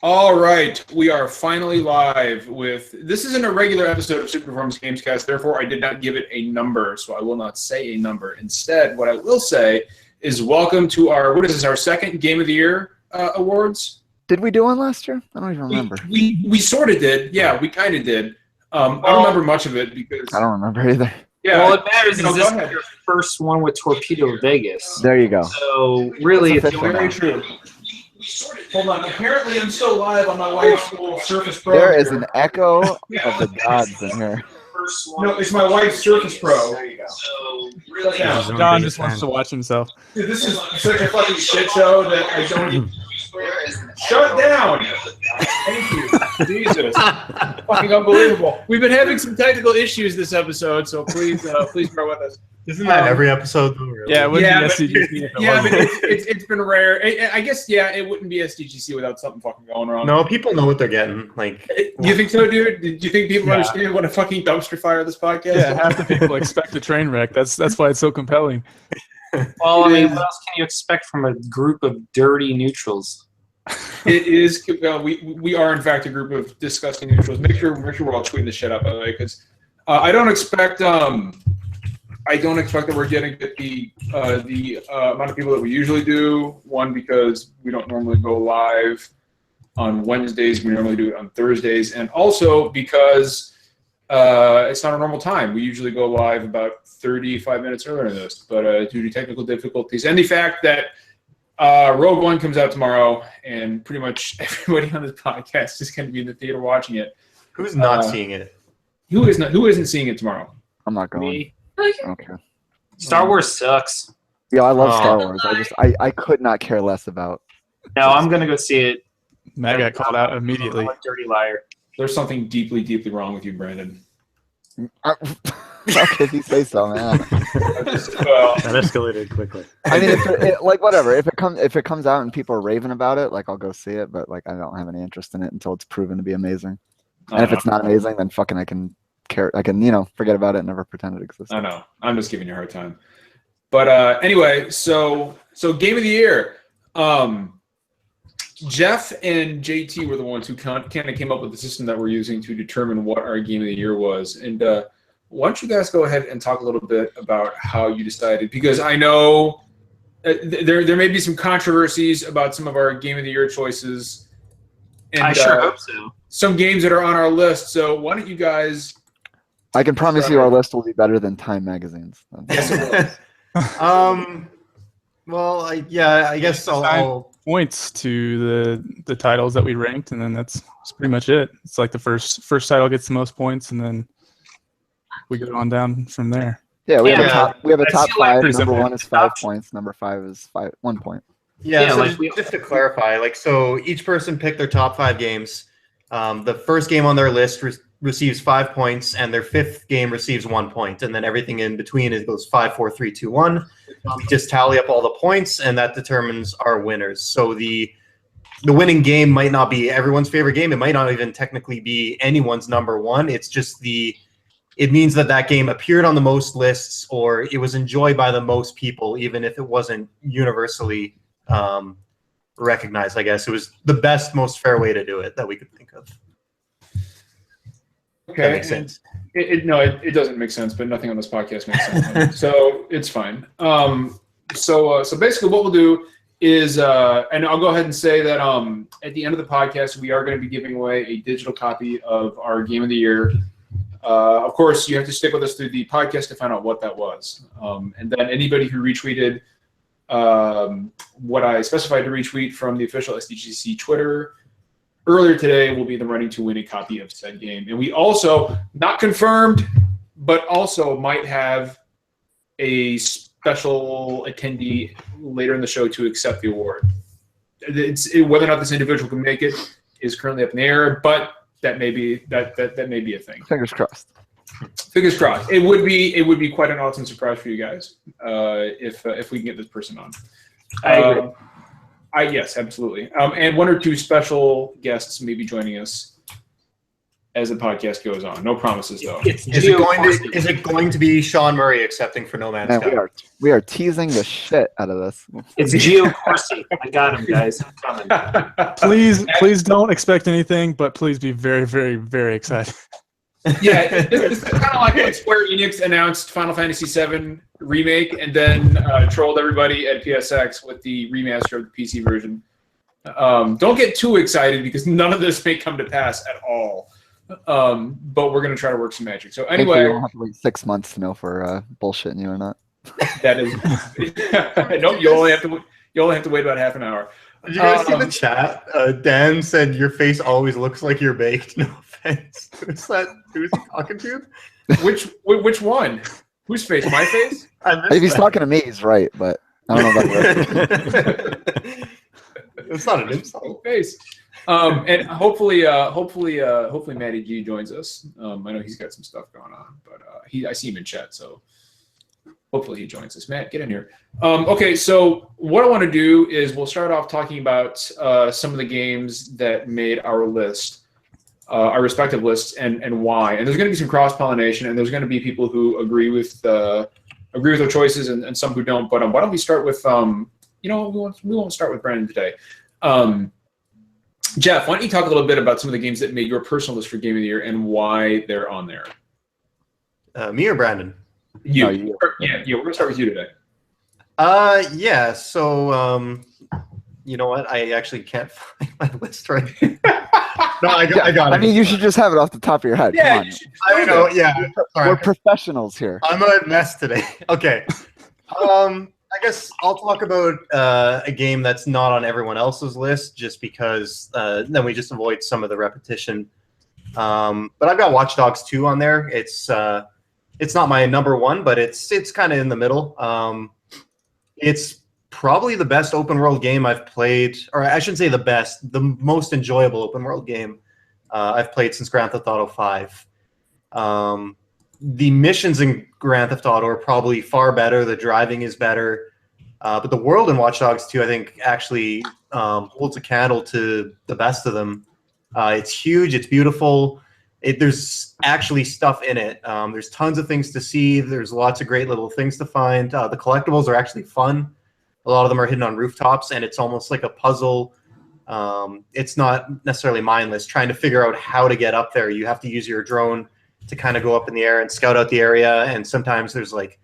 All right, we are finally live with. This isn't a regular episode of Super Performance Gamescast, therefore I did not give it a number, so I will not say a number. Instead, what I will say is welcome to our second Game of the Year awards. Did we do one last year? I don't even remember. We sort of did. Yeah, we kind of did. I don't remember much of it because I don't remember either. Yeah, well, what matters is this is your first one with Torpedo Vegas. There you go. So really, it's very true. Hold on. Apparently, I'm still live on my wife's little Surface Pro. There is an echo of the gods in here. No, it's my wife's Surface Pro. There you go. So really, John just wants to watch himself. Dude, this is such a fucking shit show that I don't even... Shut down! Thank you. Jesus. Fucking unbelievable. We've been having some technical issues this episode, so please bear with us. Isn't that every episode? Really? Yeah, it wouldn't be SDGC. It's been rare. I guess, it wouldn't be SDGC without something fucking going wrong. No, people know what they're getting. Like, you think so, dude? Do you think people understand what a fucking dumpster fire this podcast is? Yeah, half the people expect a train wreck. That's why it's so compelling. Well, I mean, what else can you expect from a group of dirty neutrals? It is. We are in fact a group of disgusting neutrals. Make sure we're all tweeting this shit out, by the way, because I don't expect that we're getting the amount of people that we usually do. One, because we don't normally go live on Wednesdays. We normally do it on Thursdays, and also because it's not a normal time. We usually go live about 35 minutes earlier than this, but due to technical difficulties and the fact that Rogue One comes out tomorrow, and pretty much everybody on this podcast is going to be in the theater watching it. Who's not seeing it? Who isn't seeing it tomorrow? I'm not going. Me. Okay. Star Wars sucks. Yeah, I love Star Wars. I could not care less about. No, I'm gonna go see it. Matt got called out immediately. I'm a dirty liar. There's something deeply, deeply wrong with you, Brandon. Okay, if you say so, man. That escalated quickly. I mean, whatever. If it comes out and people are raving about it, like I'll go see it. But like I don't have any interest in it until it's proven to be amazing. And if it's not amazing, then fucking I can forget about it and never pretend it exists. I know. I'm just giving you a hard time. But anyway, so Game of the Year. Jeff and JT were the ones who kind of came up with the system that we're using to determine what our Game of the Year was. And why don't you guys go ahead and talk a little bit about how you decided? Because I know there may be some controversies about some of our Game of the Year choices. And, I sure hope so. Some games that are on our list. So why don't you guys... I can promise you our list will be better than Time Magazine's. Yes, it will. Well, I guess I'll points to the titles that we ranked, and then that's pretty much it. It's like the first title gets the most points, and then we go on down from there. Yeah, we have a top five. Number simple. 1 is 5 points. Number 5 is 1 point. Yeah, so like just to clarify, so each person picked their top 5 games. The first game on their list receives 5 points, and their 5th game receives 1 point, and then everything in between goes 5, 4, 3, 2, 1. We just tally up all the points, and that determines our winners. So the winning game might not be everyone's favorite game. It might not even technically be anyone's number 1. It's just it means that game appeared on the most lists, or it was enjoyed by the most people, even if it wasn't universally recognized. I guess it was the best, most fair way to do it that we could think of. Okay, that makes sense. It doesn't make sense, but nothing on this podcast makes sense. So it's fine. So basically, what we'll do is, and I'll go ahead and say that at the end of the podcast, we are going to be giving away a digital copy of our Game of the Year. Of course, you have to stick with us through the podcast to find out what that was. And then anybody who retweeted what I specified to retweet from the official SDGC Twitter earlier today will be in the running to win a copy of said game. And we also, not confirmed, but also might have a special attendee later in the show to accept the award. Whether or not this individual can make it is currently up in the air, but that may be a thing. Fingers crossed. Fingers crossed. It would be quite an awesome surprise for you guys if we can get this person on. I agree. Yes, absolutely. And 1 or 2 special guests may be joining us as the podcast goes on. No promises though. It's Is it going to be Sean Murray accepting for No Man's Man, Sky? we are teasing the shit out of this. It's Gio Corsi. I got him, guys. I'm coming. Please don't expect anything, but please be very, very, very excited. Yeah, it's kind of like when Square Enix announced Final Fantasy VII Remake and then trolled everybody at PSX with the remaster of the PC version. Don't get too excited because none of this may come to pass at all. But we're going to try to work some magic. So anyway, you don't have to wait 6 months to know if we're bullshitting you or not. that is no. You only have to wait about half an hour. Did you guys see the chat? Dan said your face always looks like you're baked. No offense. Who's he talking to? Which one? Whose face? My face? If he's talking to me, he's right, but I don't know about that. It's not an insult. Face. And hopefully Matty G joins us. I know he's got some stuff going on, but I see him in chat, so hopefully he joins us. Matt, get in here. Okay, so what I want to do is we'll start off talking about some of the games that made our list, our respective lists, and why. And there's going to be some cross-pollination, and there's going to be people who agree with our choices, and some who don't. But why don't we start with we won't start with Brandon today. Jeff, why don't you talk a little bit about some of the games that made your personal list for Game of the Year and why they're on there? Me or Brandon? You. Yeah, we're going to start with you today. Yeah, so, you know what? I actually can't find my list right now. No, I got it. I mean, you should just have it off the top of your head. Yeah, Come on. I know, yeah. We're professionals here. I'm a mess today. Okay. I guess I'll talk about a game that's not on everyone else's list just because then we just avoid some of the repetition. But I've got Watch Dogs 2 on there. It's not my number one, but it's kind of in the middle. It's probably the best open world game I've played, or I shouldn't say the best, the most enjoyable open world game I've played since Grand Theft Auto 5. The missions in Grand Theft Auto are probably far better. The driving is better. But the world in Watch Dogs 2, I think, actually holds a candle to the best of them. It's huge. It's beautiful. There's actually stuff in it. There's tons of things to see. There's lots of great little things to find. The collectibles are actually fun. A lot of them are hidden on rooftops, and it's almost like a puzzle. It's not necessarily mindless. Trying to figure out how to get up there, you have to use your drone to kind of go up in the air and scout out the area. And sometimes there's like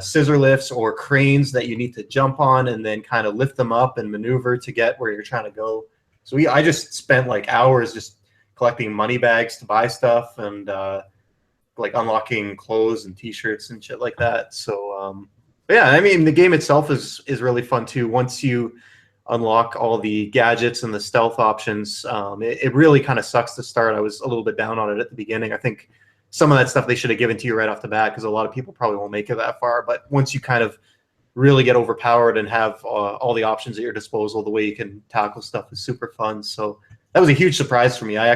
scissor lifts or cranes that you need to jump on and then kind of lift them up and maneuver to get where you're trying to go. So I just spent like hours just collecting money bags to buy stuff and like unlocking clothes and t-shirts and shit like that. So yeah, I mean, the game itself is really fun too. Once you unlock all the gadgets and the stealth options, it really kind of sucks to start. I was a little bit down on it at the beginning. I think some of that stuff they should have given to you right off the bat because a lot of people probably won't make it that far. But once you kind of really get overpowered and have all the options at your disposal, the way you can tackle stuff is super fun. So that was a huge surprise for me. I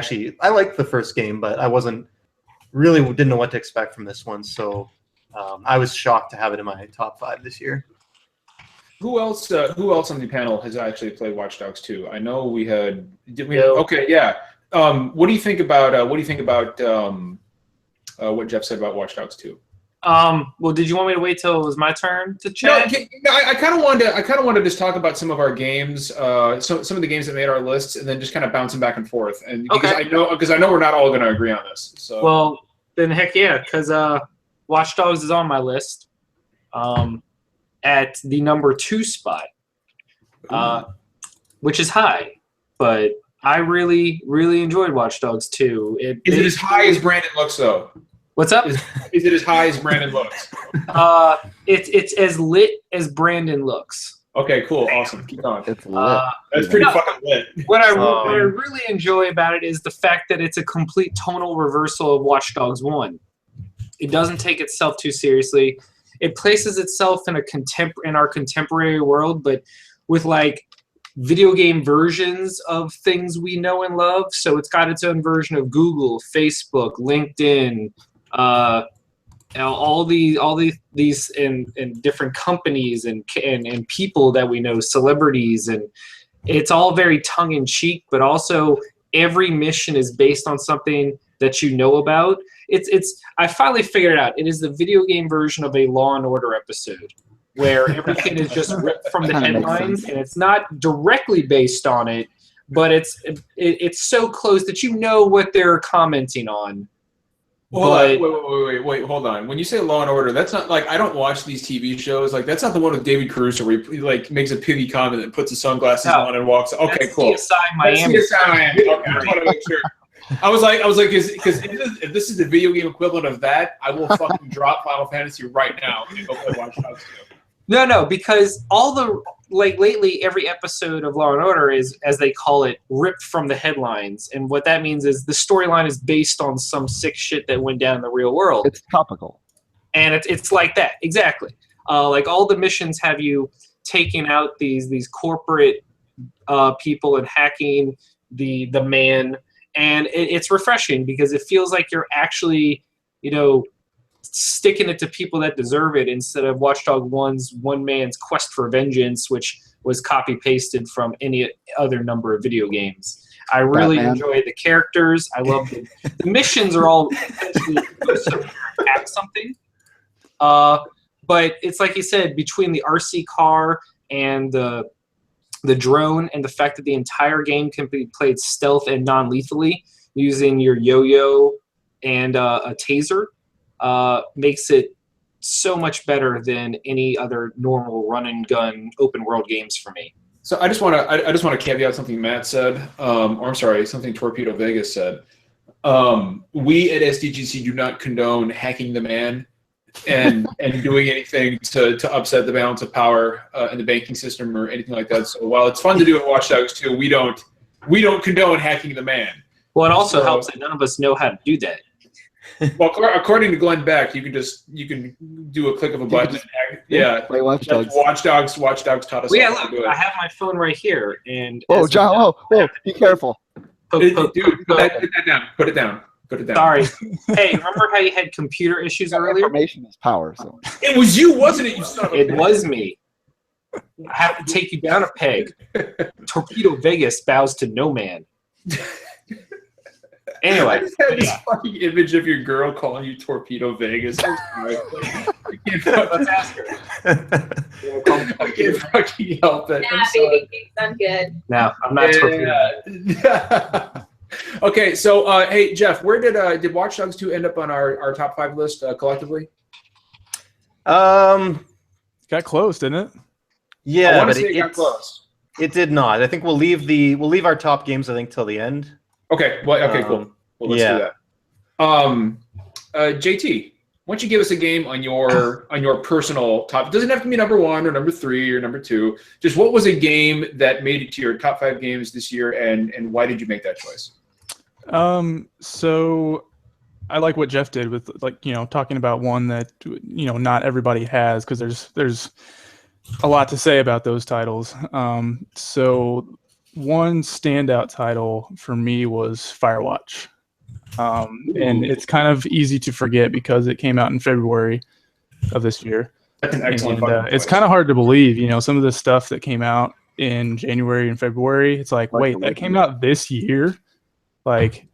liked the first game, but I didn't know what to expect from this one. So I was shocked to have it in my top 5 this year. Who else on the panel has actually played Watch Dogs 2? I know we had. Okay, yeah. What do you think about what Jeff said about Watch Dogs 2? Well, did you want me to wait till it was my turn to chat? No, I kind of wanted to just talk about some of our games, some of the games that made our lists, and then just kind of bouncing back and forth. And because I know we're not all going to agree on this. So well, then heck yeah, because Watch Dogs is on my list at the number 2 spot, which is high, but I really, really enjoyed Watch Dogs 2. Is it as high as Brandon looks, though? What's up? Is it as high as Brandon looks? It's as lit as Brandon looks. Okay, cool, awesome. Keep going. It's lit. That's pretty fucking lit. What I really enjoy about it is the fact that it's a complete tonal reversal of Watch Dogs 1. It doesn't take itself too seriously. It places itself in our contemporary world, but with like video game versions of things we know and love. So it's got its own version of Google, Facebook, LinkedIn, all these and different companies and people that we know, celebrities, and it's all very tongue in cheek. But also every mission is based on something that you know about. It's I finally figured it out. It is the video game version of a Law and Order episode where everything is just ripped from the Kinda makes headlines, sense. and it's not directly based on it, but it's so close that you know what they're commenting on. Hold But on, wait, hold on. When you say Law and Order, that's not like I don't watch these TV shows. Like that's not the one with David Caruso where he like makes a pithy comment and puts his sunglasses No. on and walks. Okay, that's cool. CSI Miami. That's CSI Miami. Okay, I just want to make sure. I was like, because if this is the video game equivalent of that, I will fucking drop Final Fantasy right now and go play Watch Dogs 2. No, because all the lately every episode of Law and Order is, as they call it, ripped from the headlines, and what that means is the storyline is based on some sick shit that went down in the real world. It's topical. And it's like that, exactly. Like all the missions have you taking out these corporate people and hacking the man, and it's refreshing because it feels like you're actually, sticking it to people that deserve it instead of Watchdog 1's one man's quest for vengeance, which was copy pasted from any other number of video games. I really enjoy the characters. I love the missions are all essentially attack something. But it's like you said, between the RC car and the drone, and the fact that the entire game can be played stealth and non-lethally using your yo-yo and a taser, makes it so much better than any other normal run and gun open world games for me. So I just want to caveat something Matt said, or I'm sorry, something Torpedo Vegas said. We at SDGC do not condone hacking the man and doing anything to upset the balance of power in the banking system or anything like that. So while it's fun to do in Watch Dogs 2, we don't condone hacking the man. Well, it also helps that none of us know how to do that. Well, according to Glenn Beck, you can do a click of a button. Play Watch Dogs. Watch Dogs taught us. Well, yeah, how to look, do it. I have my phone right here, and Whoa, John! Whoa! Be careful. Dude, put that down. Put it down. Sorry. Hey, remember how you had computer issues earlier? Information is power. So It was you, wasn't it? You son of a It was me. I have to take you down a peg. Torpedo Vegas bows to no man. Anyway, I just had this fucking image of your girl calling you Torpedo Vegas. I'm sorry. let's ask her. I can't fucking help it. Nah, baby cakes, I'm good. No, I'm not Torpedo. Yeah. Okay, so hey Jeff, where did Watch Dogs 2 end up on our top 5 list collectively? Got close, didn't it? Yeah, but it got close. It did not. I think we'll leave our top games, I think, till the end. Okay. Well, okay, cool. Well, let's do that. JT, why don't you give us a game on your personal top? It doesn't have to be number 1 or number 3 or number 2. Just what was a game that made it to your top 5 games this year, and why did you make that choice? So I like what Jeff did with talking about one that not everybody has, because there's a lot to say about those titles. So one standout title for me was Firewatch. And it's kind of easy to forget because it came out in February of this year. That's an excellent It's kind of hard to believe, some of the stuff that came out in January and February. It's like, wait, that came out this year? Like,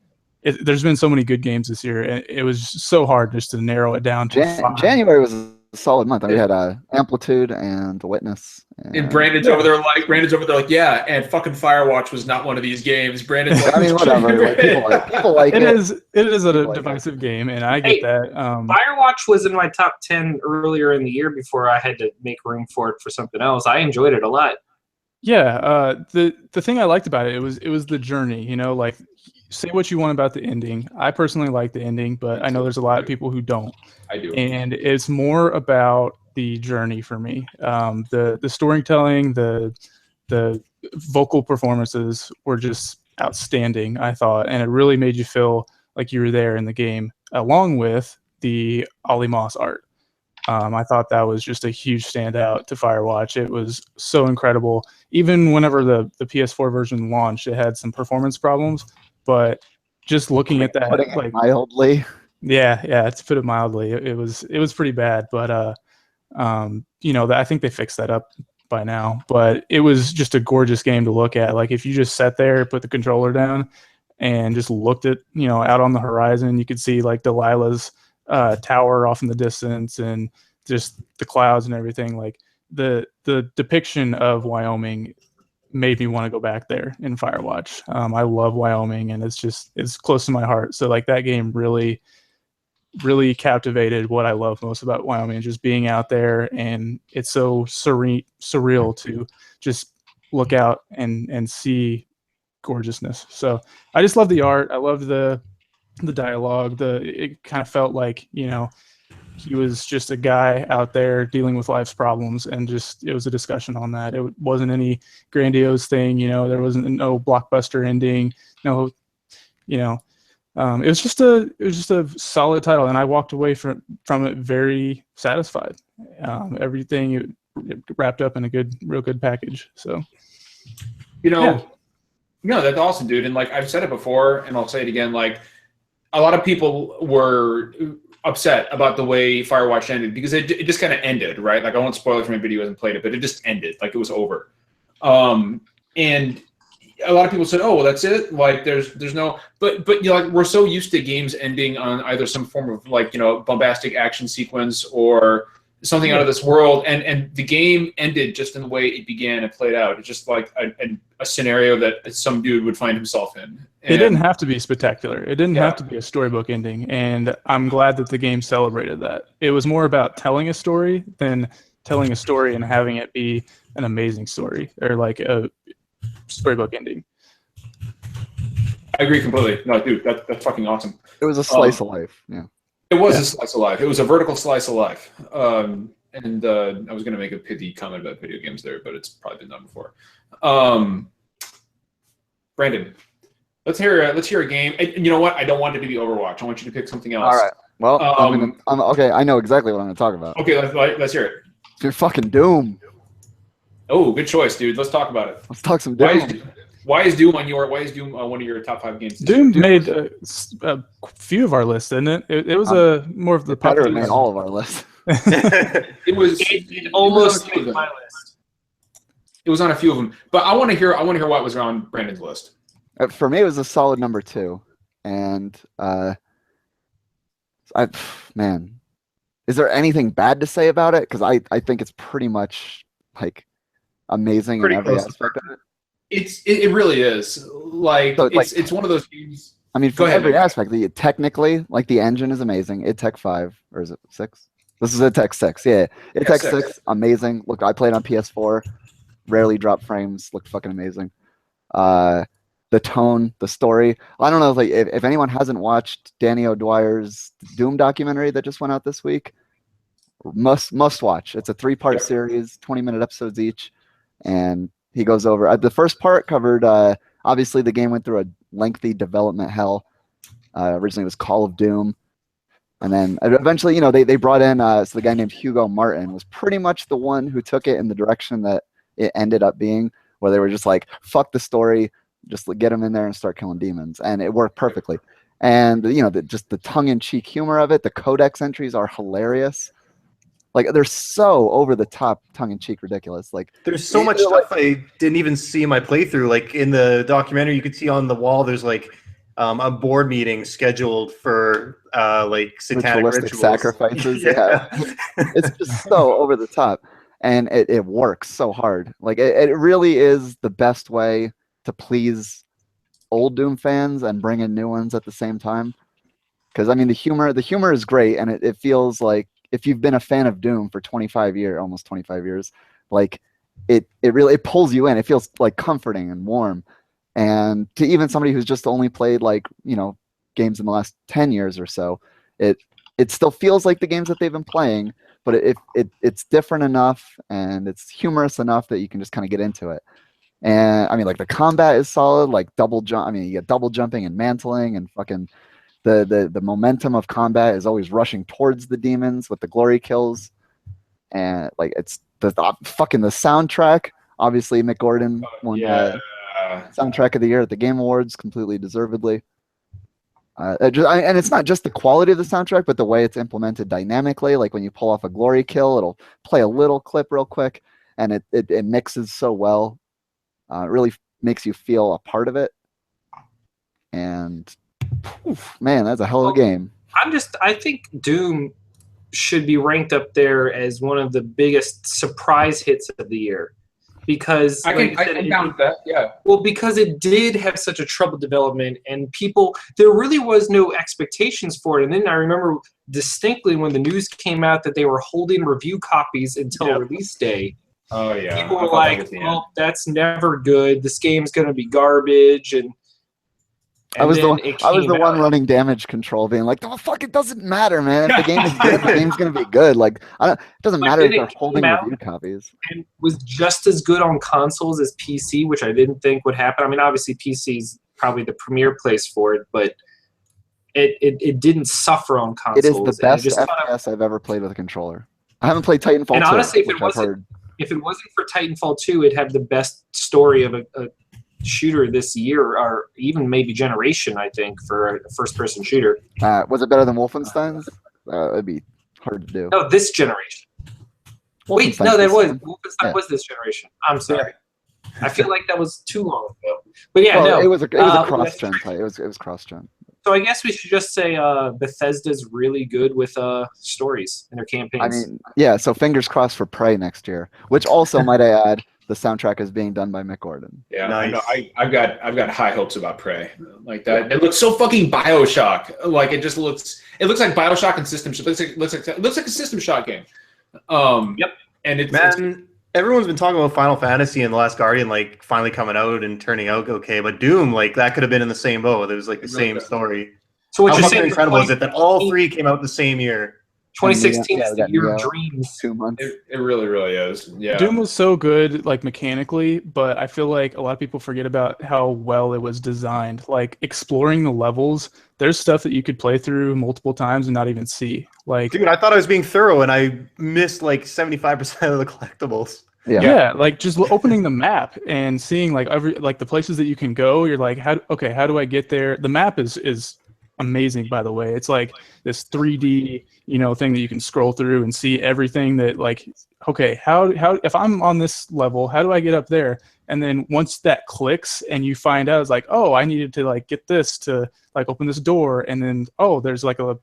there's been so many good games this year, and it was so hard just to narrow it down to 5. January was a solid month. We had Amplitude and The Witness. And Brandon's over there like, yeah, and fucking Firewatch was not one of these games. Brandon's like, I mean, whatever. Like, people like it. It is a divisive game, and I get that. Firewatch was in my top 10 earlier in the year before I had to make room for it for something else. I enjoyed it a lot. Yeah, the thing I liked about it was the journey. Like, say what you want about the ending. I personally like the ending, but I know there's a lot of people who don't. I do. And it's more about the journey for me. The storytelling, the vocal performances were just outstanding, I thought, and it really made you feel like you were there in the game, along with the Ollie Moss art. I thought that was just a huge standout to Firewatch. It was so incredible. Even whenever the PS4 version launched, it had some performance problems, but just looking at that, Putting it like, mildly. yeah, to put it mildly, it was pretty bad. But I think they fixed that up by now. But it was just a gorgeous game to look at. Like, if you just sat there, put the controller down, and just looked at, out on the horizon. You could see like Delilah's tower off in the distance and just the clouds and everything. Like the depiction of Wyoming made me want to go back there in Firewatch. I love Wyoming, and it's close to my heart. So like that game really captivated what I love most about Wyoming, just being out there, and it's so surreal to just look out and see gorgeousness. So I just love the art. I love the dialogue. It kind of felt like, he was just a guy out there dealing with life's problems, and it was a discussion on that. It wasn't any grandiose thing, there wasn't no blockbuster ending, no, it was just a solid title, and I walked away from it very satisfied. Everything it wrapped up in a real good package. So, that's awesome, dude. And like I've said it before, and I'll say it again. Like a lot of people were upset about the way Firewatch ended because it just kind of ended, right? Like I won't spoil it for anybody who hasn't played it, but it just ended, like it was over. And a lot of people said, "Oh, well, that's it." Like, there's no, but like we're so used to games ending on either some form of like bombastic action sequence or something out of this world, and the game ended just in the way it began and played out. It's just like a scenario that some dude would find himself in. And it didn't have to be spectacular. It didn't have to be a storybook ending, and I'm glad that the game celebrated that. It was more about telling a story than telling a story and having it be an amazing story or like a storybook ending. I agree completely. No, dude, that's fucking awesome. It was a slice of life. Yeah. It was a slice of life. It was a vertical slice of life. And I was going to make a pithy comment about video games there, but it's probably been done before. Brandon, let's hear a game. And you know what? I don't want it to be Overwatch. I want you to pick something else. All right. Well, okay. I know exactly what I'm going to talk about. Okay, let's hear it. You're fucking Doom. Oh, good choice, dude. Let's talk about it. Let's talk some Doom. Why is Doom one of your top 5 games? Doom made a few of our lists, didn't it? It was more of the better than all of our lists. It almost made my list. It was on a few of them, but I want to hear what was on Brandon's list. For me, it was a solid number 2, and man, is there anything bad to say about it? Because I think it's pretty much like amazing in every aspect of it. It really is. Like, so it's one of those games. I mean, from every aspect, technically, like the engine is amazing. Id Tech 5, or is it 6? This is Id Tech 6. Yeah, Id Tech 6, amazing. Look, I played on PS4, rarely dropped frames. Looked fucking amazing. The tone, the story. I don't know if anyone hasn't watched Danny O'Dwyer's Doom documentary that just went out this week. Must watch. It's a 3-part series, 20-minute episodes each, and he goes over the first part covered obviously the game went through a lengthy development hell. Originally it was Call of Doom, and then eventually they brought in so the guy named Hugo Martin was pretty much the one who took it in the direction that it ended up being, where they were just like, fuck the story, just get him in there and start killing demons, and it worked perfectly. And just the tongue-in-cheek humor of it, the codex entries are hilarious. Like, they're so over the top, tongue-in-cheek, ridiculous. Like, there's so much stuff I didn't even see in my playthrough. Like in the documentary, you could see on the wall there's like a board meeting scheduled for like satanic rituals. Sacrifices. Yeah. It's just so over the top, and it works so hard. Like it really is the best way to please old Doom fans and bring in new ones at the same time. Because I mean, the humor is great, and it feels like, if you've been a fan of Doom for almost 25 years, like it really pulls you in. It feels like comforting and warm. And to even somebody who's just only played games in the last 10 years or so, it still feels like the games that they've been playing, but it's different enough and it's humorous enough that you can just kind of get into it. And I mean, like the combat is solid, like double jump. I mean, you get double jumping and mantling and fucking the momentum of combat is always rushing towards the demons with the glory kills, and like it's the soundtrack. Obviously, Mick Gordon won soundtrack of the year at the Game Awards, completely deservedly. And it's not just the quality of the soundtrack, but the way it's implemented dynamically. Like when you pull off a glory kill, it'll play a little clip real quick, and it mixes so well. It really makes you feel a part of it. and man, that's a hell of a game. I think Doom should be ranked up there as one of the biggest surprise hits of the year. Because I can count that, yeah. Well, because it did have such a troubled development, and there really was no expectations for it. And then I remember distinctly when the news came out that they were holding review copies until release day. Oh yeah. People were like, "Well, that's never good. This game's going to be garbage." And I was the one running damage control, being like, "Oh fuck, it doesn't matter, man. If the game is good, the game's gonna be good. Like, it doesn't matter if they're holding review copies." And was just as good on consoles as PC, which I didn't think would happen. I mean, obviously PC's probably the premier place for it, but it didn't suffer on consoles. It is the best FPS I've ever played with a controller. I haven't played Titanfall 2. And honestly, if it wasn't for Titanfall 2, it'd have the best story of a shooter this year, or even maybe generation, I think, for a first-person shooter. Was it better than Wolfenstein's? It'd be hard to do. No, this generation. Wait, no, that was Wolfenstein was this generation. I'm sorry. I feel like that was too long ago. But yeah, no. It was a cross-gen title. It was cross-gen. So I guess we should just say Bethesda's really good with stories in their campaigns. I mean, yeah, so fingers crossed for Prey next year, which also, might I add, the soundtrack is being done by Mick Gordon. Yeah, nice. I've got high hopes about Prey. Like that, it looks so fucking BioShock. Like it looks like BioShock and System Shock. It looks like a System Shock game. Yep. And everyone's been talking about Final Fantasy and The Last Guardian like finally coming out and turning out okay, but Doom, like that could have been in the same boat. It was like the same story. So what you're saying, incredible is that all three came out the same year. 2016 is the year of dreams. 2 months. It really, really is. Yeah. Doom was so good, like mechanically, but I feel like a lot of people forget about how well it was designed. Like exploring the levels, there's stuff that you could play through multiple times and not even see. Like, dude, I thought I was being thorough, and I missed like 75% of the collectibles. Yeah, like just opening the map and seeing like the places that you can go. You're like, how do I get there? The map is amazing, by the way. It's like this 3D, thing that you can scroll through and see everything that like, okay, how if I'm on this level, how do I get up there? And then once that clicks and you find out, it's like, oh, I needed to like get this to like open this door, and then there's like a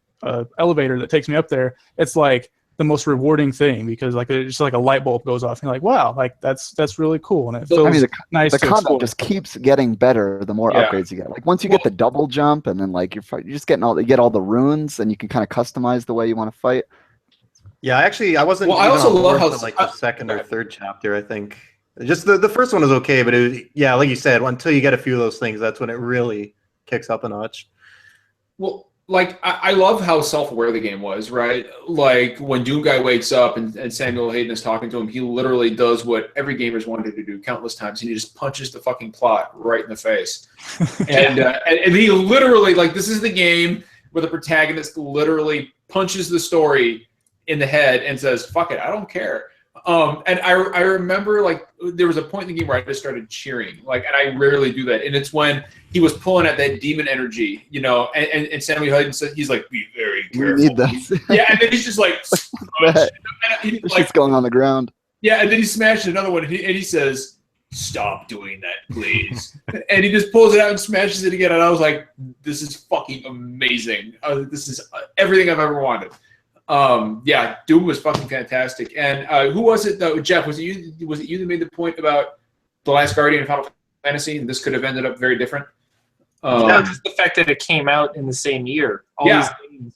elevator that takes me up there. It's like the most rewarding thing, because like it's just like a light bulb goes off and you're like, wow, like that's really cool, and it feels nice. The combat just keeps getting better the more upgrades you get. Like once you get the double jump, and then like you're just getting you get all the runes, and you can kind of customize the way you want to fight. Yeah, actually, I wasn't. Well, I also love how like the second or third chapter. I think just the first one was okay, but it was, like you said, until you get a few of those things, that's when it really kicks up a notch. Well, like I love how self-aware the game was, right? Like when Doom Guy wakes up and Samuel Hayden is talking to him, he literally does what every gamer's wanted to do countless times, and he just punches the fucking plot right in the face. And he literally, like, this is the game where the protagonist literally punches the story in the head and says, "Fuck it, I don't care." And I remember, like, there was a point in the game where I just started cheering, like, and I rarely do that. And it's when he was pulling at that demon energy, and Samuel Hayden said, he's like, "Be very careful." We need that. Yeah, and then he's just like, it's going on the ground. Yeah, and then he smashed another one, and he says, "Stop doing that, please." And he just pulls it out and smashes it again, and I was like, "This is fucking amazing. This is everything I've ever wanted." Yeah, Doom was fucking fantastic. And who was it though? Jeff, was it you that made the point about The Last Guardian and Final Fantasy, and this could have ended up very different? No, just the fact that it came out in the same year. All these things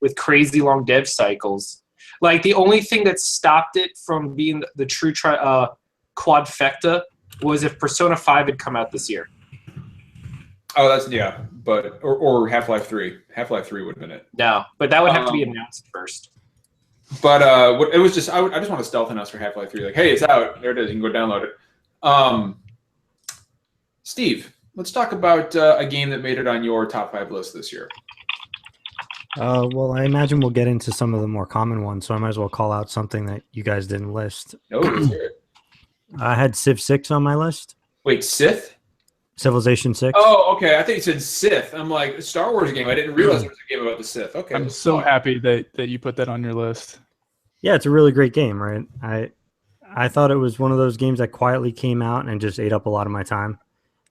with crazy long dev cycles. Like the only thing that stopped it from being the true quadfecta was if Persona 5 had come out this year. Oh, that's but or Half-Life 3. Half-Life 3 would have been it. No, but that would have to be announced first. But it was just I just want to stealth announce for Half-Life 3. Like, hey, it's out. There it is. You can go download it. Steve, let's talk about a game that made it on your top 5 list this year. Well, I imagine we'll get into some of the more common ones, so I might as well call out something that you guys didn't list. No, let's hear it. I had Civ 6 on my list. Wait, Sith? Civilization 6. Oh, okay. I think you said Sith. I'm like, Star Wars game. I didn't realize there was a game about the Sith. Okay. I'm so happy that you put that on your list. Yeah, it's a really great game, right? I thought it was one of those games that quietly came out and just ate up a lot of my time.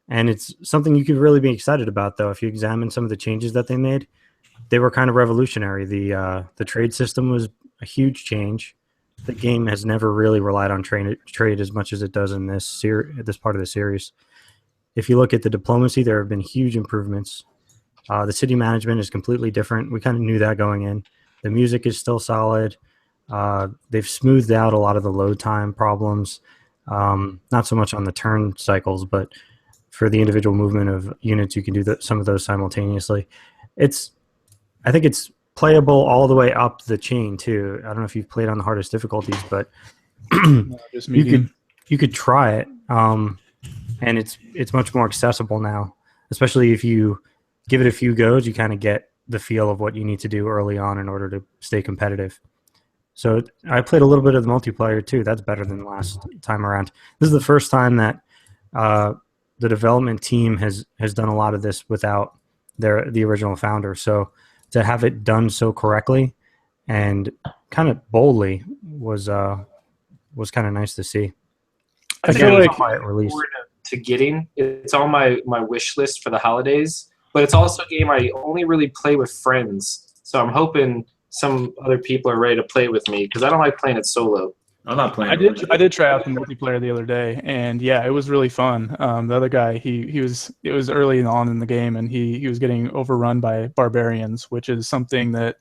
And it's something you could really be excited about, though. If you examine some of the changes that they made, they were kind of revolutionary. The trade system was a huge change. The game has never really relied on trade as much as it does in this part of the series. If you look at the diplomacy, there have been huge improvements. The city management is completely different. We kind of knew that going in. The music is still solid. They've smoothed out a lot of the load time problems. Not so much on the turn cycles, but for the individual movement of units, you can do some of those simultaneously. I think it's playable all the way up the chain too. I don't know if you've played on the hardest difficulties, but Just medium. you could try it, and it's much more accessible now. Especially if you give it a few goes, you kind of get the feel of what you need to do early on in order to stay competitive. So I played a little bit of the multiplayer too. That's better than last time around. This is the first time that the development team has done a lot of this without the original founder. So to have it done so correctly and kind of boldly was kind of nice to see. I feel like to getting it's on my wish list for the holidays, but it's also a game I only really play with friends. So I'm hoping some other people are ready to play it with me because I don't like playing it solo. I'm not playing. I did try out the multiplayer the other day, and yeah, it was really fun. The other guy, it was early on in the game, and he was getting overrun by barbarians, which is something that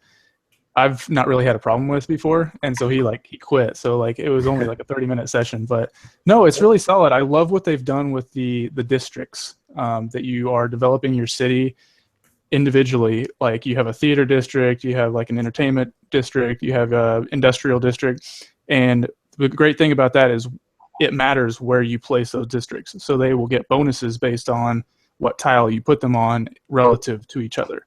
I've not really had a problem with before, and so he quit. So like it was only like a 30-minute session, but no, it's really solid. I love what they've done with the districts that you are developing your city individually. Like you have a theater district, you have like an entertainment district, you have a industrial district. And the great thing about that is it matters where you place those districts. So they will get bonuses based on what tile you put them on relative to each other.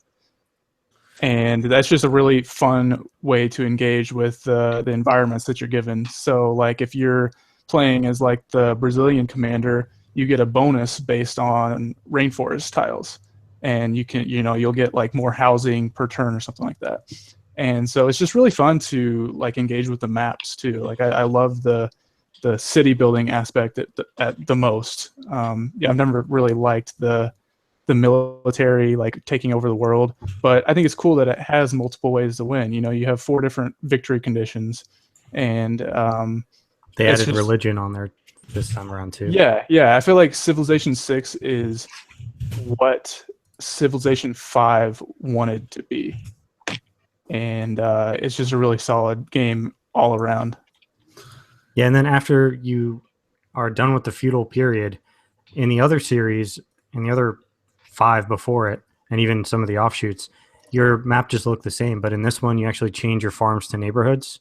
And that's just a really fun way to engage with the environments that you're given. So like if you're playing as like the Brazilian commander, you get a bonus based on rainforest tiles. And you'll get like more housing per turn or something like that. And so it's just really fun to like engage with the maps too. Like I love the city building aspect at the most. I've never really liked the military like taking over the world, but I think it's cool that it has multiple ways to win. You have 4 different victory conditions, and they added religion on there this time around too. Yeah. I feel like Civilization 6 is what Civilization 5 wanted to be. And it's just a really solid game all around. Yeah, and then after you are done with the feudal period, in the other series, in the other 5 before it, and even some of the offshoots, your map just looked the same. But in this one, you actually change your farms to neighborhoods.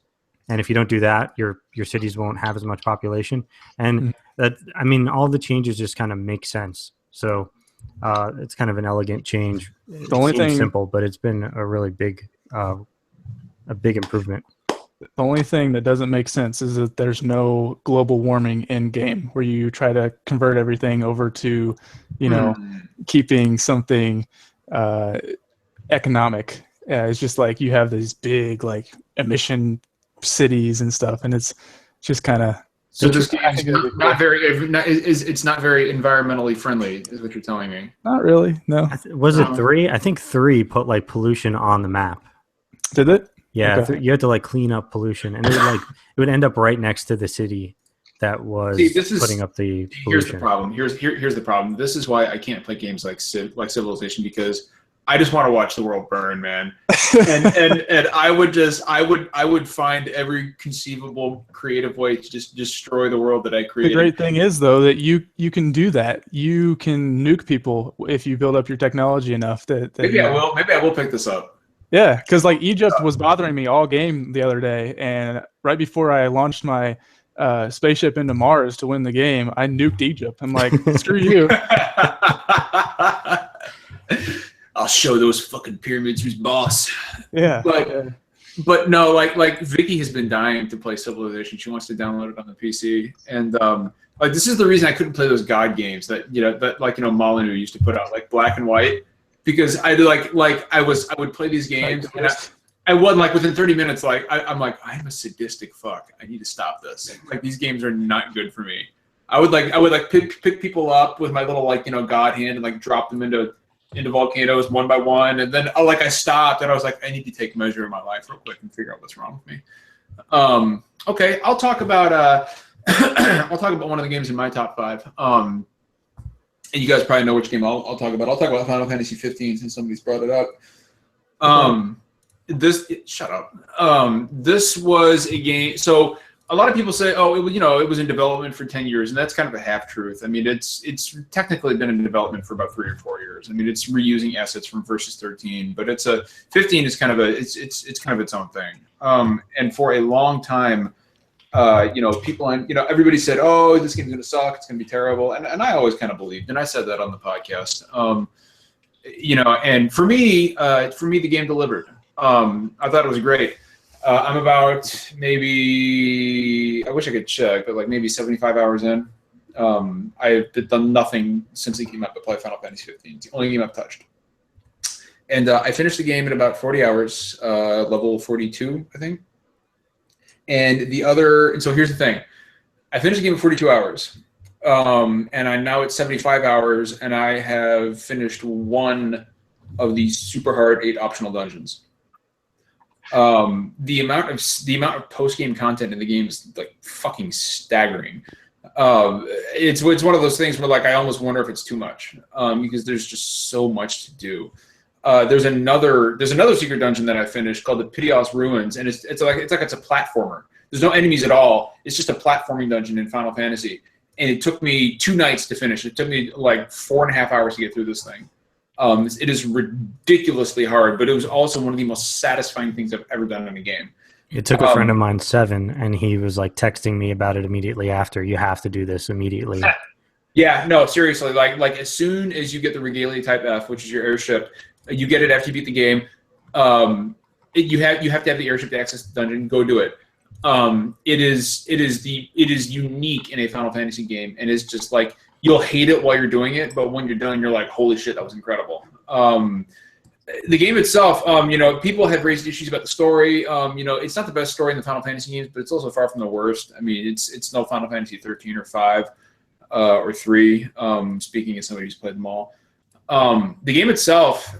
And if you don't do that, your cities won't have as much population. And all the changes just kind of make sense. So it's kind of an elegant change. The only thing simple, but it's been a really big improvement. The only thing that doesn't make sense is that there's no global warming in game where you try to convert everything over to, keeping something economic. It's just like you have these big like emission cities and stuff, and it's just kind of. So this game is not very environmentally friendly, is what you're telling me. Not really, no. Was it 3? I think 3 put like pollution on the map. Did it? Yeah, okay. You had to like clean up pollution, and it would end up right next to the city that was putting up the pollution. Here's the problem. Here's the problem. This is why I can't play games like Civilization, because I just want to watch the world burn, man. and I would find every conceivable creative way to just destroy the world that I created. The great thing is though that you can do that. You can nuke people if you build up your technology enough that maybe I will. Maybe I will pick this up. Yeah, because like Egypt was bothering me all game the other day, and right before I launched my spaceship into Mars to win the game, I nuked Egypt. I'm like, screw you. I'll show those fucking pyramids who's boss. Yeah. But no, like Vicky has been dying to play Civilization. She wants to download it on the PC, and like this is the reason I couldn't play those God games that Molyneux used to put out, like Black and White, because I would play these games and I wasn't like within 30 minutes. Like I'm like, I'm a sadistic fuck. I need to stop this. Like these games are not good for me. I would pick people up with my little god hand and like drop them into volcanoes one by one, and then I stopped and I was like, I need to take measure of my life real quick and figure out what's wrong with me. Okay, I'll talk about one of the games in my top 5. And you guys probably know which game I'll talk about. I'll talk about Final Fantasy 15 since somebody's brought it up. Shut up. This was a game. So a lot of people say, oh, it was in development for 10 years, and that's kind of a half truth. I mean, it's technically been in development for about 3 or 4 years. I mean, it's reusing assets from Versus 13, but 15 is kind of it's kind of its own thing. And for a long time, people everybody said, oh, this game's gonna suck, it's gonna be terrible, and I always kind of believed, and I said that on the podcast. And for me, the game delivered. I thought it was great. I'm about maybe, I wish I could check, but maybe 75 hours in. I've done nothing since it came out but play Final Fantasy 15. It's the only game I've touched. And I finished the game in about 40 hours, level 42, I think. And so here's the thing. I finished the game in 42 hours. And I'm now at 75 hours, and I have finished one of these super hard 8 optional dungeons. The amount of post-game content in the game is fucking staggering. It's one of those things where I almost wonder if it's too much, because there's just so much to do. There's another secret dungeon that I finished called the Piteous Ruins, and it's a platformer. There's no enemies at all. It's just a platforming dungeon in Final Fantasy, and it took me 2 nights to finish. It took me 4.5 hours to get through this thing. It is ridiculously hard, but it was also one of the most satisfying things I've ever done in a game. It took a friend of mine 7, and he was texting me about it immediately after. You have to do this immediately. Yeah, no, seriously. As soon as you get the Regalia Type F, which is your airship, you get it after you beat the game. You have to have the airship to access the dungeon. Go do it. It is unique in a Final Fantasy game, and it's just you'll hate it while you're doing it, but when you're done, you're like, holy shit, that was incredible. The game itself, people have raised issues about the story. It's not the best story in the Final Fantasy games, but it's also far from the worst. I mean, it's no Final Fantasy 13 or 5 or 3, speaking as somebody who's played them all. The game itself,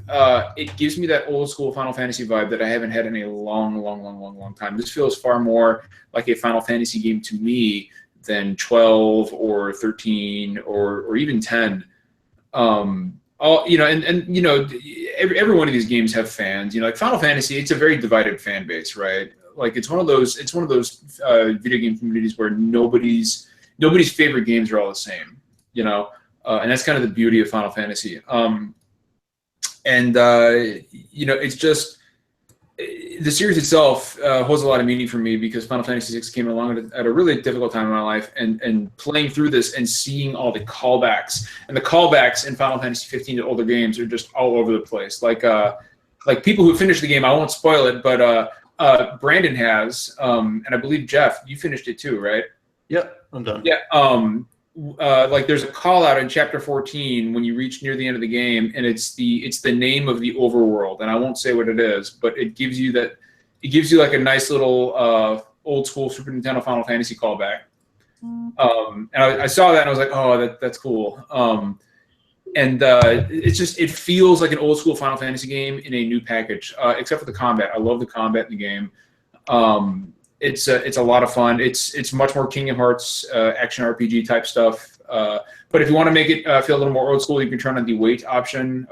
it gives me that old school Final Fantasy vibe that I haven't had in a long time. This feels far more like a Final Fantasy game to me than 12 or 13 or even 10. Every one of these games have fans. Final Fantasy, it's a very divided fan base, right? It's one of those video game communities where nobody's favorite games are all the same, and that's kind of the beauty of Final Fantasy. It's just the series itself holds a lot of meaning for me because Final Fantasy VI came along at a really difficult time in my life, and playing through this and seeing all the callbacks, and the callbacks in Final Fantasy 15 to older games are just all over the place. People who finished the game, I won't spoil it, but Brandon has, and I believe Jeff, you finished it too, right? Yep, I'm done. Yeah. There's a call out in chapter 14 when you reach near the end of the game, and it's the name of the overworld, and I won't say what it is, but it gives you a nice little old school Super Nintendo Final Fantasy callback. And I saw that and I was like, oh, that's cool. It feels like an old school Final Fantasy game in a new package, except for the combat. I love the combat in the game. It's a lot of fun. It's much more Kingdom Hearts action RPG type stuff. But if you want to make it feel a little more old school, you can turn on the wait option,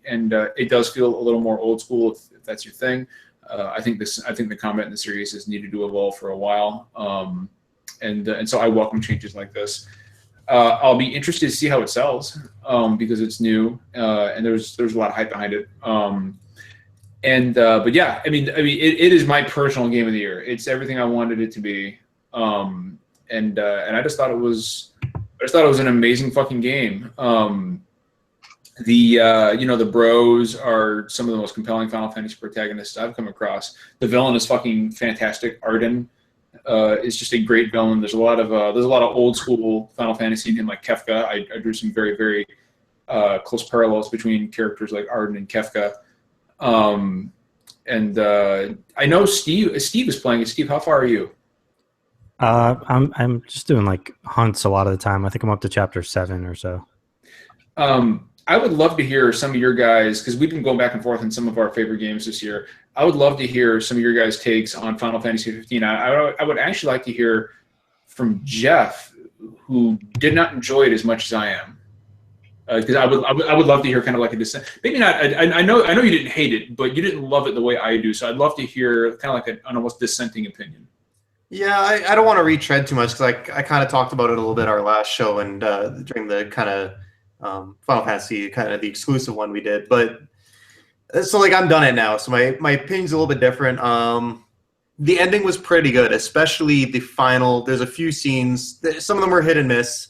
and it does feel a little more old school if that's your thing. I think the combat in the series has needed to evolve for a while, and so I welcome changes like this. I'll be interested to see how it sells because it's new and there's a lot of hype behind it. But yeah, I mean, it is my personal game of the year. It's everything I wanted it to be, and I just thought it was an amazing fucking game. The bros are some of the most compelling Final Fantasy protagonists I've come across. The villain is fucking fantastic. Arden is just a great villain. There's a lot of old school Final Fantasy in like Kefka. I drew some very very close parallels between characters like Arden and Kefka. I know Steve is playing it. Steve, how far are you? I'm just doing like hunts a lot of the time. I think I'm up to chapter 7 or so. I would love to hear some of your guys, because we've been going back and forth on some of our favorite games this year. I would love to hear some of your guys' takes on Final Fantasy 15. I would actually like to hear from Jeff, who did not enjoy it as much as I am. Because I would love to hear kind of like a dissent. Maybe not. I know you didn't hate it, but you didn't love it the way I do. So I'd love to hear kind of like an almost dissenting opinion. Yeah, I don't want to retread too much because I kind of talked about it a little bit our last show and during the kind of Final Fantasy, kind of the exclusive one we did. But so like I'm done it now, so my opinion's a little bit different. The ending was pretty good, especially the final. There's a few scenes. Some of them were hit and miss.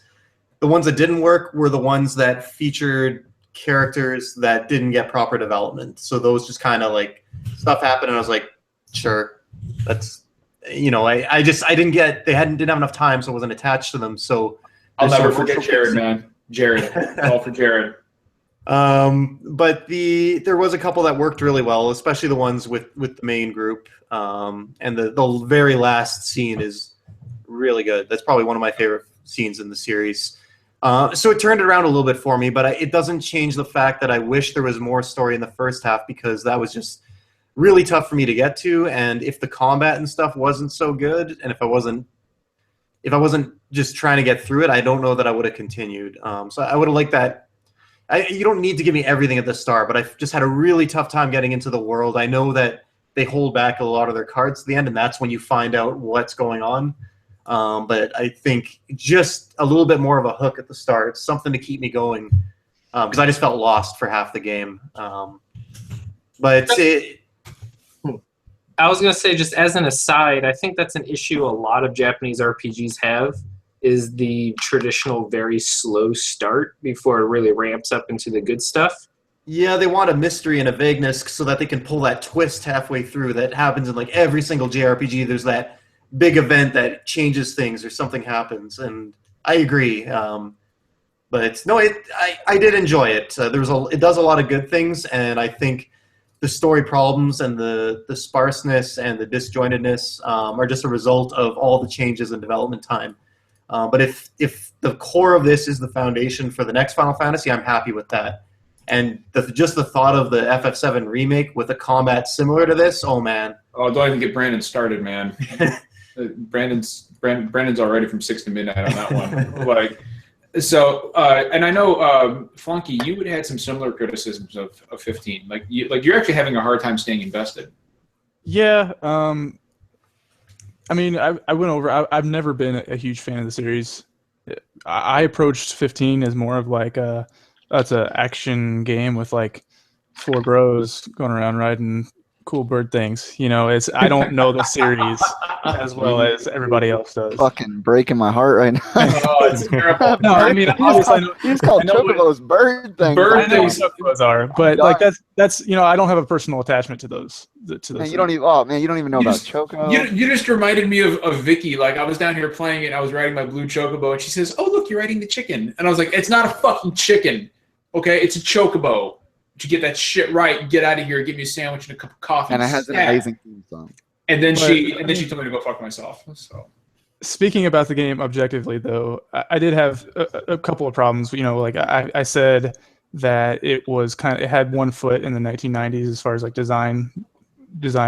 The ones that didn't work were the ones that featured characters that didn't get proper development. So those just kind of like stuff happened, and I was like, sure, that's I didn't get didn't have enough time, so I wasn't attached to them. So I'll never forget Jared, man. Jared, all for Jared. But there was a couple that worked really well, especially the ones with the main group. And the very last scene is really good. That's probably one of my favorite scenes in the series. So it turned it around a little bit for me, but it doesn't change the fact that I wish there was more story in the first half because that was just really tough for me to get to. And if the combat and stuff wasn't so good, and if I wasn't just trying to get through it, I don't know that I would have continued. So I would have liked that. You don't need to give me everything at the start, but I've just had a really tough time getting into the world. I know that they hold back a lot of their cards to the end, and that's when you find out what's going on. But I think just a little bit more of a hook at the start, something to keep me going, because I just felt lost for half the game. I was going to say, just as an aside, I think that's an issue a lot of Japanese RPGs have, is the traditional very slow start before it really ramps up into the good stuff. Yeah, they want a mystery and a vagueness so that they can pull that twist halfway through that happens in like every single JRPG. There's that big event that changes things or something happens, and I agree. But no, I did enjoy it. It does a lot of good things, and I think the story problems and the sparseness and the disjointedness are just a result of all the changes in development time. But if the core of this is the foundation for the next Final Fantasy, I'm happy with that. And just the thought of the FF7 remake with a combat similar to this, oh man. Oh, don't even get Brandon started, man. Brandon's already from 6 to midnight on that one. And I know, Flunky, you would have had some similar criticisms of 15. You're actually having a hard time staying invested. Yeah. I mean, I went over. I've never been a huge fan of the series. I approached 15 as more of like that's an action game with like 4 bros going around riding cool bird things. I don't know the series as well as everybody else does. Fucking breaking my heart right now. Oh, it's terrible. No, I mean, obviously, he's called chocobos bird things. Bird things chocobos are, but like that's I don't have a personal attachment to those. Man, you don't even know about choco. You just reminded me of Vicky. Like I was down here playing it, and I was riding my blue chocobo, and she says, "Oh, look, you're riding the chicken," and I was like, "It's not a fucking chicken, okay? It's a chocobo." To get that shit right, get out of here, get me a sandwich and a cup of coffee. And it has an amazing theme song. And then she told me to go fuck myself. So, speaking about the game objectively, though, I did have a couple of problems. Like I said that it was it had one foot in the 1990s as far as like design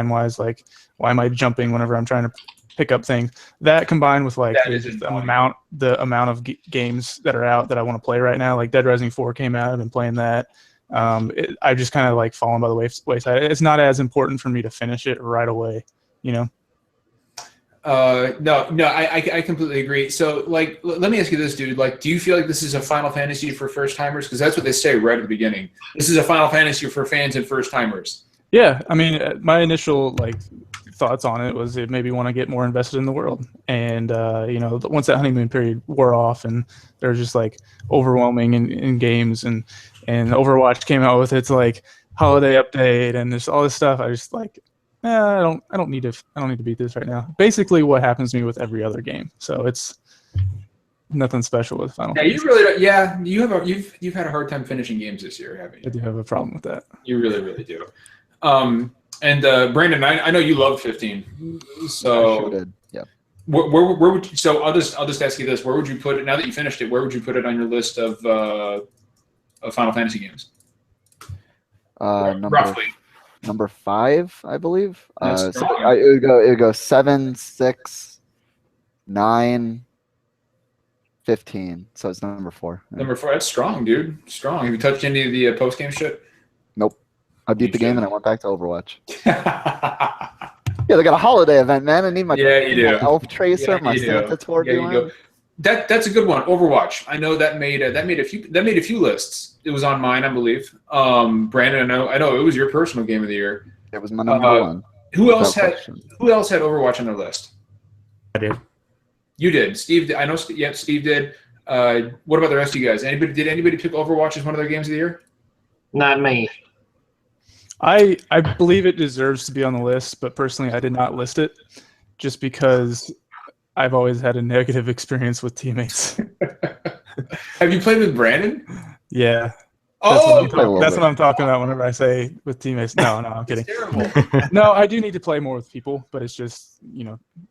wise. Like, why am I jumping whenever I'm trying to pick up things? That combined with like the amount of games that are out that I want to play right now. Like Dead Rising 4 came out. I've been playing that. I've just kind of like fallen by the wayside. It's not as important for me to finish it right away, No, I completely agree. So, like, let me ask you this, dude. Like, do you feel like this is a Final Fantasy for first timers? Because that's what they say right at the beginning. This is a Final Fantasy for fans and first timers. Yeah, I mean, my initial like thoughts on it was it made me want to get more invested in the world. And once that honeymoon period wore off, and there was just like overwhelming in games, and Overwatch came out with its like holiday update, and there's all this stuff. I just like, I don't need to beat this right now. Basically, what happens to me with every other game. So it's nothing special with Final Fantasy. You really don't. Yeah, you've had a hard time finishing games this year, haven't you? I do have a problem with that. You really, really do. And Brandon, I know you love 15. So I sure did. Yeah. Where would you, so I'll just ask you this: where would you put it now that you finished it? Where would you put it on your list of Final Fantasy games? Roughly. Number 5, I believe. That's So strong. it would go 7, 6, 9, 15. So it's number 4. Yeah. Number 4. That's strong, dude. Strong. Have you touched any of the post game shit? Nope. I beat You the game should. and I went back to Overwatch. Yeah, they got a holiday event, man. I need my, Yeah, you do. my Elf Tracer, Yeah, my you do. Santa Tour. Yeah, you do. That's a good one. Overwatch. I know that made a few lists. It was on mine, I believe. Brandon, I know it was your personal game of the year. It was my number 1. Who else Without had question. Overwatch on their list? I did. You did. Steve. I know. Yeah, Steve did. What about the rest of you guys? Did anybody pick Overwatch as one of their games of the year? Not me. I believe it deserves to be on the list, but personally, I did not list it just because I've always had a negative experience with teammates. Have you played with Brandon? Yeah. Oh, That's what I'm talking about whenever I say with teammates. No, I'm kidding. terrible. No, I do need to play more with people, but it's just,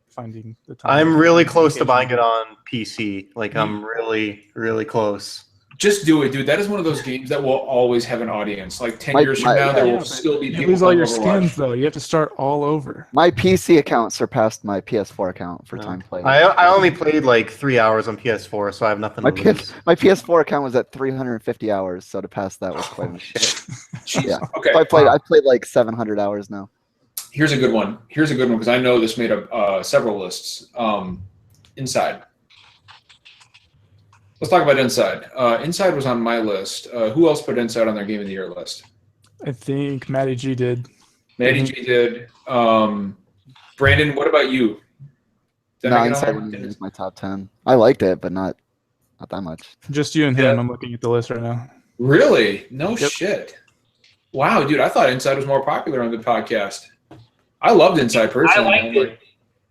finding the time. I'm really close to buying it on PC. Like I'm really, really close. Just do it, dude. That is one of those games that will always have an audience. Like 10 years from now, there will still be You people lose all playing your Overwatch. skins, though. You have to start all over. My PC account surpassed my PS4 account for time played. I only played like 3 hours on PS4, so I have nothing to lose. My PS4 account was at 350 hours, so to pass that was quite a Jeez. Yeah. Okay. So I played like 700 hours now. Here's a good one because I know this made up several lists. Inside. Let's talk about Inside. Inside was on my list. Who else put Inside on their Game of the Year list? I think Matty G did. Matty G did. Brandon, what about you? Did I get Inside on there? was my top 10. I liked it, but not that much. Just you and him. Yeah. I'm looking at the list right now. Really? No Yep. shit. Wow, dude, I thought Inside was more popular on the podcast. I loved Inside personally. I liked it,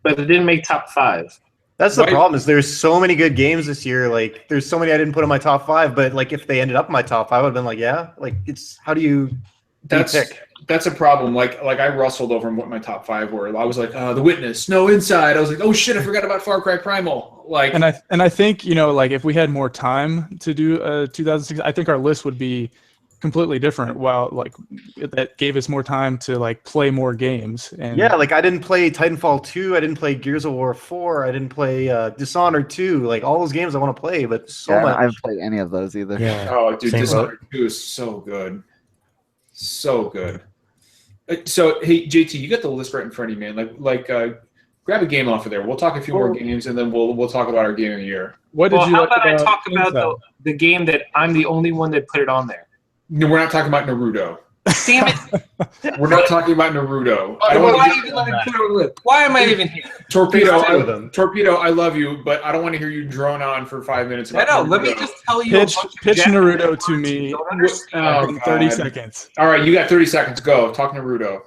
but it didn't make top 5. That's the Right. problem. Is there's so many good games this year. Like there's so many I didn't put in my top 5, but like if they ended up in my top 5, I would have been like, yeah. Like it's how do you pick? That's a problem. Like I rustled over what my top 5 were. I was like, The Witness, no Inside. I was like, oh shit, I forgot about Far Cry Primal. Like, And I think like if we had more time to do 2006, I think our list would be completely different. While like that gave us more time to like play more games. And Yeah, like I didn't play Titanfall 2, I didn't play Gears of War 4, I didn't play Dishonored 2. Like all those games I want to play, but so much. I haven't played any of those either. Yeah. oh, dude, Same Dishonored 2 is so good. So good. So, hey, JT, you got the list right in front of you, man. Like, grab a game off of there. We'll talk a few more games, and then we'll talk about our game of the year. What did Well, you how like about I about talk about Inside? the game that I'm the only one that put it on there? No, we're not talking about Naruto. Damn it! We're not talking about Naruto. Why, I don't why want to even let me put it on the list? Why am I even here? Torpedo, I love you, but I don't want to hear you drone on for 5 minutes. I About know. Let me Naruto. just tell you. Pitch Naruto to me Don't understand. Oh, in 30 God. seconds. All right, you got 30 seconds. Go. Talk Naruto.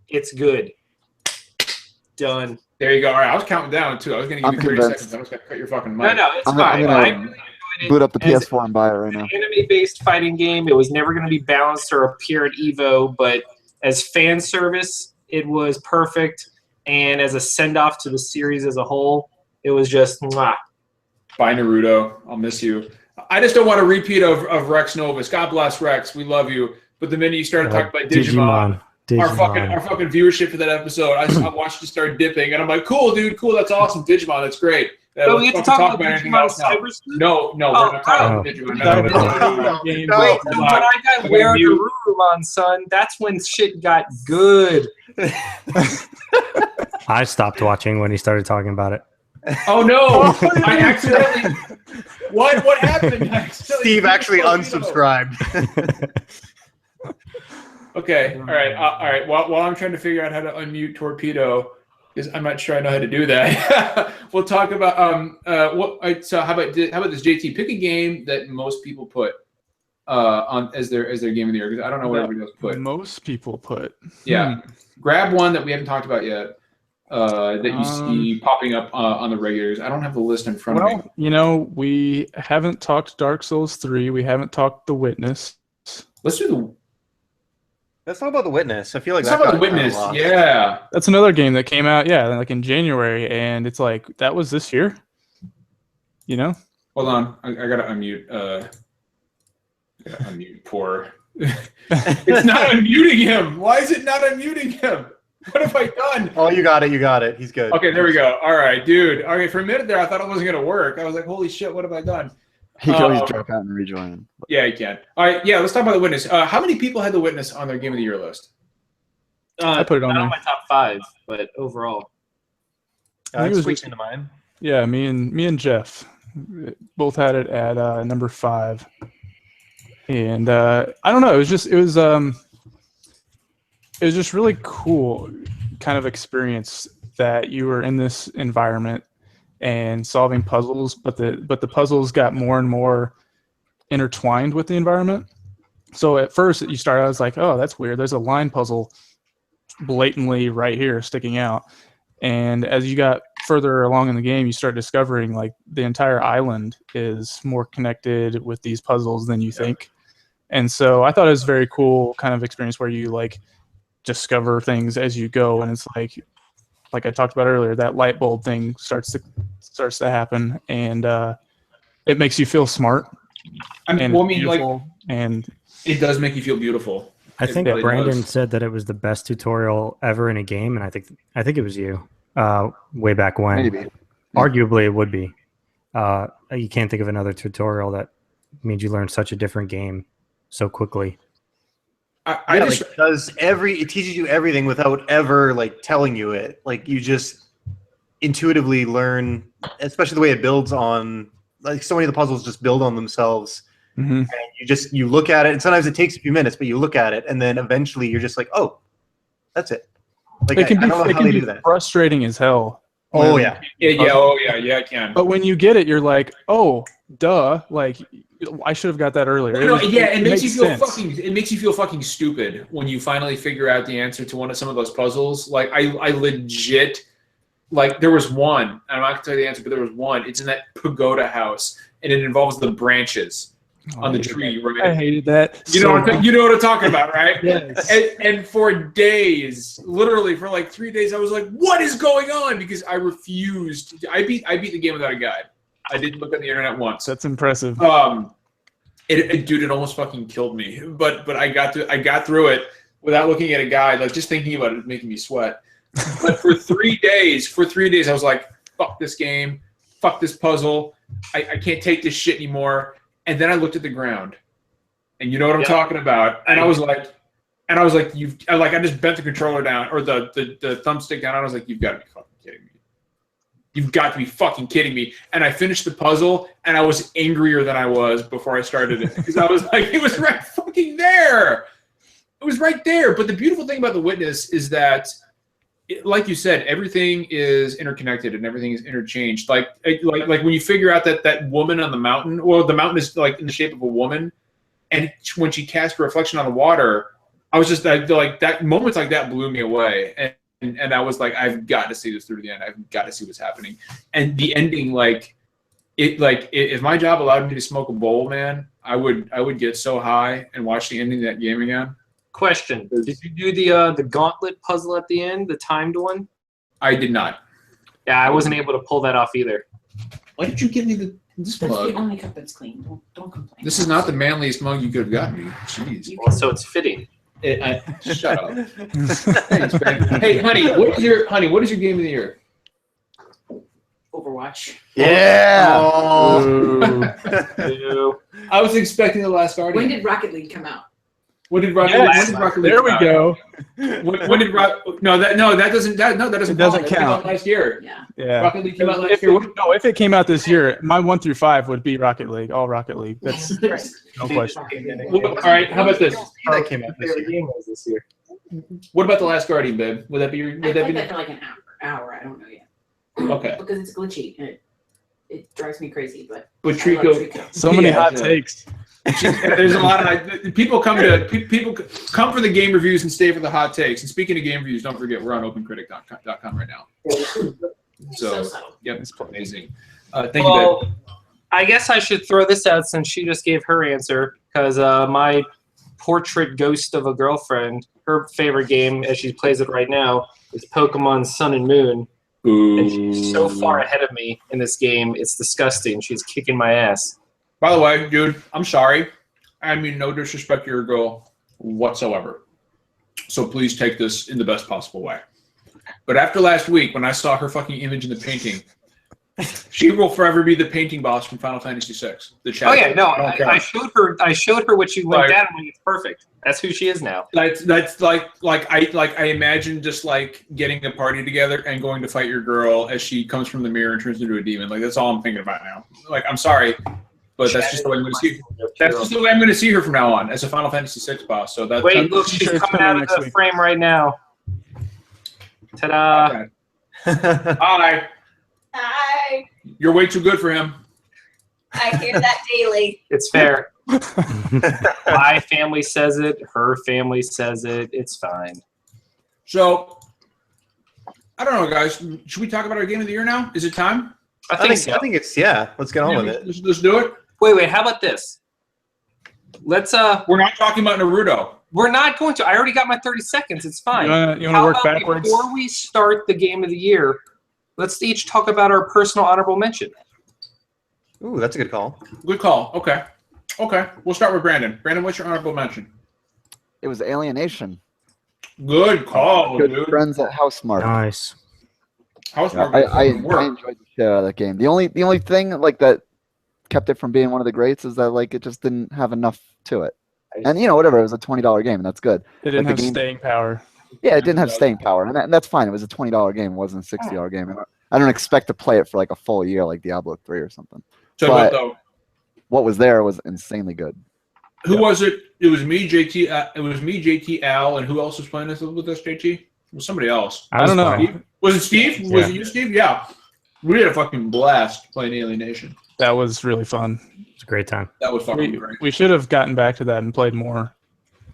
It's good. Done. There you go. All right, I was counting down, too. I was going to give I'm you 30 convinced. seconds. I was going to cut your fucking No, mic. no, it's I'm fine. gonna I really enjoyed it. Boot up the As PS4 and buy it right now. an anime-based fighting game. It was never going to be balanced or appear at Evo, but as fan service, it was perfect. And as a send-off to the series as a whole, it was just mwah. Bye, Naruto. I'll miss you. I just don't want a repeat of Rex Novus. God bless Rex. We love you. But the minute you started talking about Digimon. Our fucking viewership for that episode, I watched it start dipping, and I'm like, cool, dude, cool, that's awesome, Digimon, that's great. So we Let's have to fucking talk about anything Digimon else now. Cyber Sleuth? No, we're not talking about Digimon. No. Game No. Wait, so when I got We're Where mute. Garurumon, son, that's when shit got good. I stopped watching when he started talking about it. Oh no! I accidentally. What happened? I accidentally Steve actually Torpedo. unsubscribed. Okay, all right. While I'm trying to figure out how to unmute Torpedo, because I'm not sure I know how to do that. We'll talk about So how about this, JT? Pick a game that most people put on as their game of the year, because I don't know what everybody else put. Most people put. Yeah, grab one that we haven't talked about yet. That you see popping up on the regulars. I don't have the list in front of me. We haven't talked Dark Souls 3. We haven't talked The Witness. Let's do Let's talk about The Witness. I feel like Let's talk about The Witness. Yeah. That's another game that came out, yeah, like in January, and it's like that was this year. You know? Hold on, I gotta unmute. Poor. It's not unmuting him. Why is it not unmuting him? What have I done? Oh, you got it. You got it. He's good. Okay, there we go. All right, dude. Okay, for a minute there, I thought it wasn't gonna work. I was like, holy shit, what have I done? He can always drop out and rejoin. Yeah, he can. All right, yeah, let's talk about The Witness. How many people had The Witness on their Game of the Year list? I put it on not there. on my top 5, but overall. It squeaked into mine. Yeah, me and Jeff both had it at number 5. And I don't know, it was just really cool kind of experience that you were in this environment and solving puzzles, but the puzzles got more and more intertwined with the environment. So at first you start out as like, oh, that's weird. There's a line puzzle blatantly right here sticking out. And as you got further along in the game, you start discovering like the entire island is more connected with these puzzles than you think. And so I thought it was a very cool kind of experience where you like discover things as you go, and it's like I talked about earlier, that light bulb thing starts to happen, and it makes you feel smart. And it does make you feel beautiful. I think really Brandon does. said that it was the best tutorial ever in a game, and I think it was you way back when. Maybe. Arguably, it would be. You can't think of another tutorial that made you learn such a different game so quickly. It teaches you everything without ever like telling you it. Like you just intuitively learn, especially the way it builds on. Like so many of the puzzles just build on themselves. Mm-hmm. And you look at it, and sometimes it takes a few minutes, but you look at it, and then eventually you're just like, oh, that's it. Like it can I don't know be, how they do that. frustrating as hell. Oh yeah. Yeah, I can. But when you get it, you're like, oh, duh! Like I should have got that earlier. It makes you feel sense. it makes you feel fucking stupid when you finally figure out the answer to some of those puzzles. Like I legit, like there was one, and I'm not gonna tell you the answer, but there was one. It's in that pagoda house, and it involves the branches on the tree, right? I hated that. You know what I'm talking about, right? Yes. And for days, literally for like 3 days, I was like, "What is going on?" Because I refused. I beat the game without a guide. I didn't look on the internet once. That's impressive. Dude, it almost fucking killed me. But I got through it without looking at a guide. Like just thinking about it was making me sweat. But for 3 days, I was like, "Fuck this game, fuck this puzzle. I can't take this shit anymore." And then I looked at the ground, and you know what I'm talking about. And I was like, I just bent the controller down or the thumbstick down. And I was like, "You've got to be fucking kidding me. You've got to be fucking kidding me." And I finished the puzzle, and I was angrier than I was before I started it because I was like, it was right fucking there. It was right there. But the beautiful thing about The Witness is that, like you said, everything is interconnected and everything is interchanged. Like when you figure out that woman on the mountain, or the mountain is like in the shape of a woman, and when she casts a reflection on the water, I was just like that moments like that blew me away, and I was like, I've got to see this through to the end. I've got to see what's happening. And the ending, if my job allowed me to smoke a bowl, man, I would get so high and watch the ending of that game again. Question: did you do the gauntlet puzzle at the end, the timed one? I did not. Yeah, I wasn't able to pull that off either. Why did you give me this That's mug? the only cup that's clean. Don't complain. This is not the manliest mug you could have gotten me. Jeez. Well, so it's fitting. Shut up. Thanks, Ben. Hey, honey, what is your game of the year? Overwatch. Yeah. Ew. I was expecting The Last Guardian. When did Rocket League come out? When did Rocket League There we come out? go. When did that doesn't It doesn't count. Last year. Yeah. Yeah. Rocket League came out last year. If it came out this year, my 1 through 5 would be Rocket League, all Rocket League. That's no question. All right, how about this? That came out this year. game was this year. What about The Last Guardian, babe? Would that be? I played that for like an hour. I don't know yet. Okay. Because it's glitchy and it drives me crazy. But But I love Trico, So many Yeah, hot yeah. takes. there's a lot of people come for the game reviews and stay for the hot takes. And speaking of game reviews, don't forget we're on OpenCritic.com right now. so So, subtle. yep, it's amazing. Thank you, babe. I guess I should throw this out since she just gave her answer, because my portrait ghost of a girlfriend. Her favorite game, as she plays it right now, is Pokemon Sun and Moon. And she's so far ahead of me in this game. It's disgusting. She's kicking my ass. By the way, dude, I'm sorry. I mean no disrespect to your girl whatsoever. So please take this in the best possible way. But after last week, when I saw her fucking image in the painting, she will forever be the painting boss from Final Fantasy VI. Oh yeah, no, I showed her. I showed her what you linked at, and it's perfect. That's who she is now. That's like I imagine just like getting a party together and going to fight your girl as she comes from the mirror and turns into a demon. Like that's all I'm thinking about now. Like I'm sorry, but that's just the way I'm going to see. That's just the way I'm going to see her from now on as a Final Fantasy VI boss. So wait, look, she's coming out of the frame right now. Ta-da! Okay. Hi. Hi. You're way too good for him. I hear that daily. It's fair. My family says it. Her family says it. It's fine. So, I don't know, guys. Should we talk about our game of the year now? Is it time? I think so. I think it's let's get on with it. Let's do it. Wait. How about this? Let's We're not talking about Naruto. We're not going to. I already got my 30 seconds. It's fine. You want to work backwards? Before we start the game of the year, let's each talk about our personal honorable mention. Ooh, that's a good call. Good call. Okay. We'll start with Brandon. Brandon, what's your honorable mention? It was Alienation. Good call, Good dude. friends at Housemarque. Nice. I enjoyed the shit out of that game. The only thing like that kept it from being one of the greats is that like it just didn't have enough to it. And whatever, it was a $20 game, and that's good. It didn't like, have staying power. Yeah, it didn't have staying power, and that's fine. It was a $20 game, it wasn't a $60 game. And I don't expect to play it for like a full year, like Diablo 3 or something. But what was there was insanely good. Who was it? It was me, JT. It was me, JT, Al, and who else was playing this with us? JT? It was somebody else. I don't know. Steve? Was it Steve? Yeah. Was it you, Steve? Yeah. We had a fucking blast playing Alienation. That was really fun. It's a great time. That was fucking great. We should have gotten back to that and played more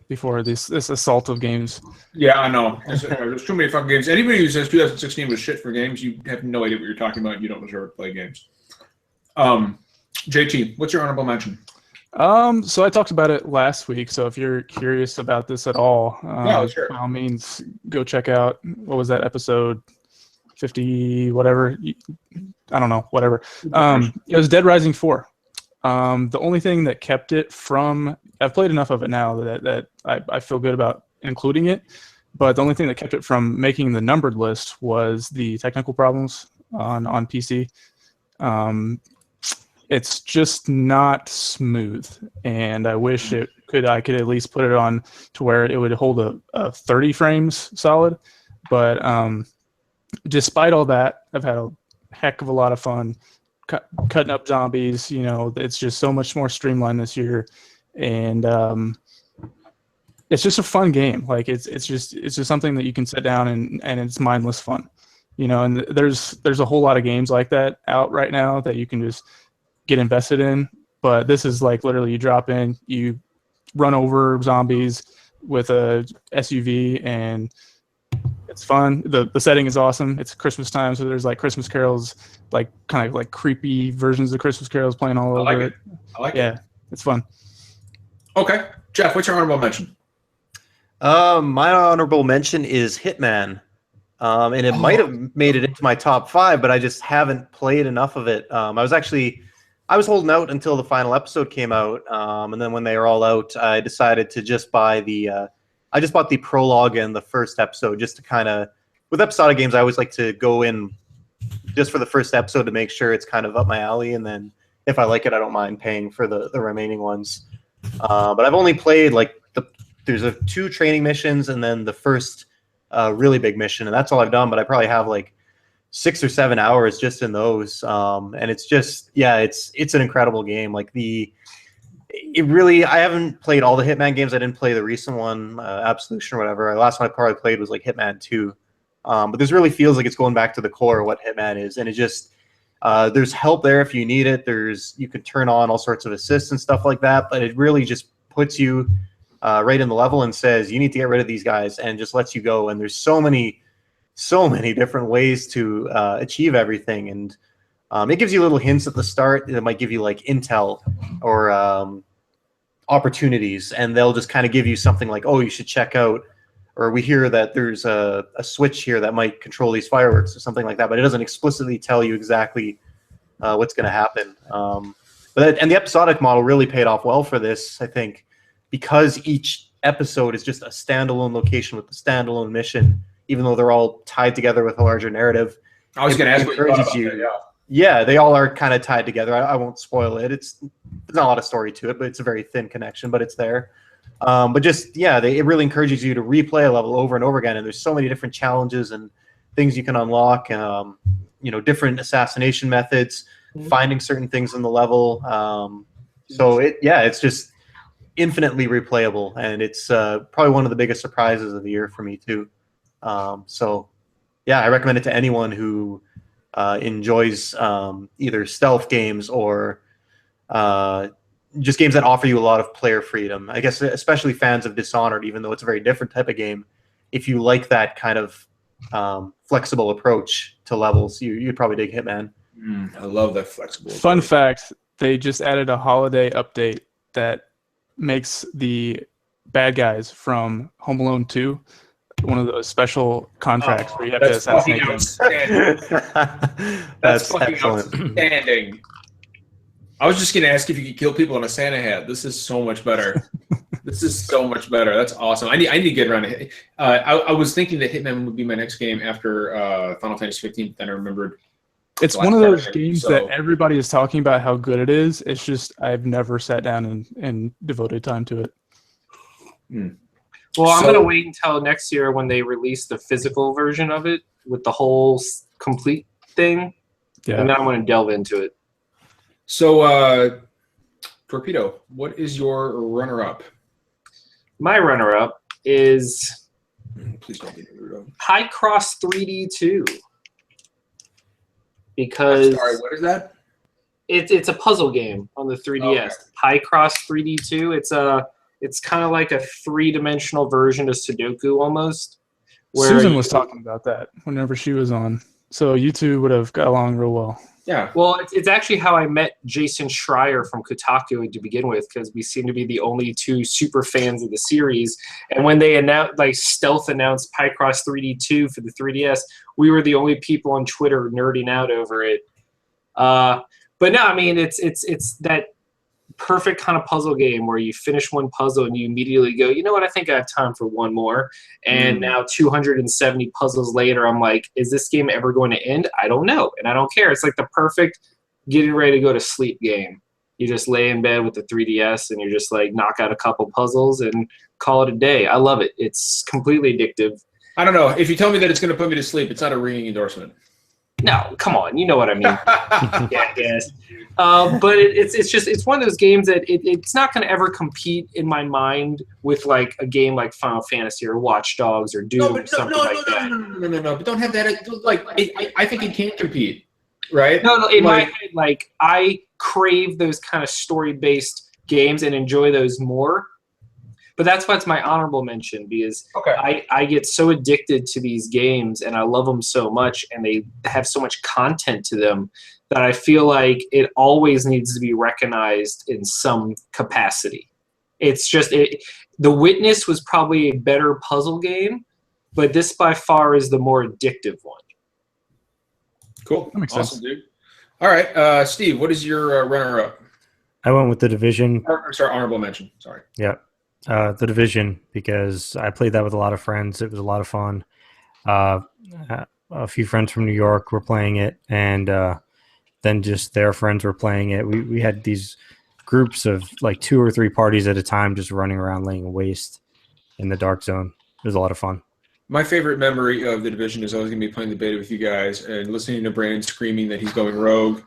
before this assault of games. Yeah, I know. There's too many fucking games. Anybody who says 2016 was shit for games, you have no idea what you're talking about. You don't deserve to play games. JT, what's your honorable mention? So I talked about it last week. So if you're curious about this at all, sure. by all means, go check out, what was that, episode 50, whatever. I don't know, whatever. It was Dead Rising 4. The only thing that kept it from, I've played enough of it now that I feel good about including it, but the only thing that kept it from making the numbered list was the technical problems on PC. It's just not smooth, and I wish I could at least put it on to where it would hold a 30 frames solid. But despite all that, I've had a heck of a lot of fun cutting up zombies. It's just so much more streamlined this year, and it's just a fun game. Like it's just something that you can sit down and it's mindless fun. And there's a whole lot of games like that out right now that you can just get invested in, but this is like literally you drop in, you run over zombies with a SUV, and it's fun. The setting is awesome. It's Christmas time, so there's like Christmas carols, like kind of like creepy versions of Christmas carols playing all over it. I like it. Yeah, it's fun. Okay, Jeff, what's your honorable mention? My honorable mention is Hitman. And it might have made it into my top 5, but I just haven't played enough of it. I was holding out until the final episode came out, and then when they were all out, I decided to just buy I just bought the prologue and the first episode just to kind of, with episodic games, I always like to go in just for the first episode to make sure it's kind of up my alley, and then if I like it, I don't mind paying for the remaining ones. But I've only played there's 2 training missions and then the first really big mission, and that's all I've done. But I probably have like 6 or 7 hours just in those, and it's just it's an incredible game. Like I haven't played all the Hitman games. I didn't play the recent one, Absolution or whatever. The last one I probably played was like Hitman 2, but this really feels like it's going back to the core of what Hitman is, and it just there's help there if you need it. You can turn on all sorts of assists and stuff like that, but it really just puts you right in the level and says you need to get rid of these guys, and just lets you go. And there's so many different ways to achieve everything, and it gives you little hints at the start that might give you like intel or opportunities, and they'll just kind of give you something like, oh, you should check out, or we hear that there's a switch here that might control these fireworks or something like that, but it doesn't explicitly tell you exactly what's going to happen. And the episodic model really paid off well for this, I think, because each episode is just a standalone location with a standalone mission, even though they're all tied together with a larger narrative. I was going to ask what you thought about that, Yeah, they all are kind of tied together. I won't spoil it. There's not a lot of story to it, but it's a very thin connection, but it's there. But just, it really encourages you to replay a level over and over again, and there's so many different challenges and things you can unlock, different assassination methods, finding certain things in the level. It's just infinitely replayable, and it's probably one of the biggest surprises of the year for me too. I recommend it to anyone who enjoys either stealth games or just games that offer you a lot of player freedom. I guess especially fans of Dishonored, even though it's a very different type of game. If you like that kind of flexible approach to levels, you'd probably dig Hitman. I love that flexible. Fun fact, they just added a holiday update that makes the bad guys from Home Alone 2 one of those special contracts where you have to assassinate them. That's fucking outstanding. I was just going to ask if you could kill people in a Santa hat. This is so much better. This is so much better. That's awesome. I need to get around to I was thinking that Hitman would be my next game after Final Fantasy 15, then I remembered. It's one of those games that everybody is talking about how good it is. It's just I've never sat down and devoted time to it. Well, I'm going to wait until next year when they release the physical version of it with the whole complete thing. Yeah. And then I'm going to delve into it. So, Torpedo, what is your runner-up? My runner-up is please don't get it. High Cross 3D 2. Because I'm sorry, what is that? It's a puzzle game on the 3DS. Oh, okay. High Cross 3D 2. It's kind of like a three-dimensional version of Sudoku almost. Susan was talking about that whenever she was on. So you two would have got along real well. Yeah. Well, it's actually how I met Jason Schreier from Kotaku to begin with, because we seem to be the only two super fans of the series. And when they stealth announced Picross 3D 2 for the 3DS, we were the only people on Twitter nerding out over it. But no, I mean, it's that perfect kind of puzzle game where you finish one puzzle and you immediately go, you know what, I think I have time for one more. And now 270 puzzles later, I'm like, is this game ever going to end? I don't know. And I don't care. It's like the perfect getting ready to go to sleep game. You just lay in bed with the 3DS and you're just like knock out a couple puzzles and call it a day. I love it. It's completely addictive. I don't know. If you tell me that it's going to put me to sleep, it's not a ringing endorsement. No, come on, you know what I mean. Yeah, yes. But it's one of those games that it's not going to ever compete in my mind with like a game like Final Fantasy or Watch Dogs or Doom or something like that. No, but don't have that. Like, I think it can compete, right? No, in my head, like I crave those kind of story-based games and enjoy those more. But that's why it's my honorable mention, because I get so addicted to these games and I love them so much and they have so much content to them that I feel like it always needs to be recognized in some capacity. It's just The Witness was probably a better puzzle game, but this by far is the more addictive one. Cool. That makes sense, dude. All right, Steve, what is your runner-up? I went with The Division. Sorry, honorable mention. Sorry. Yeah. The Division, because I played that with a lot of friends. It was a lot of fun. A few friends from New York were playing it, and then just their friends were playing it. We had these groups of like 2 or 3 parties at a time just running around laying waste in the dark zone. It was a lot of fun. My favorite memory of The Division is always going to be playing the beta with you guys and listening to Brandon screaming that he's going rogue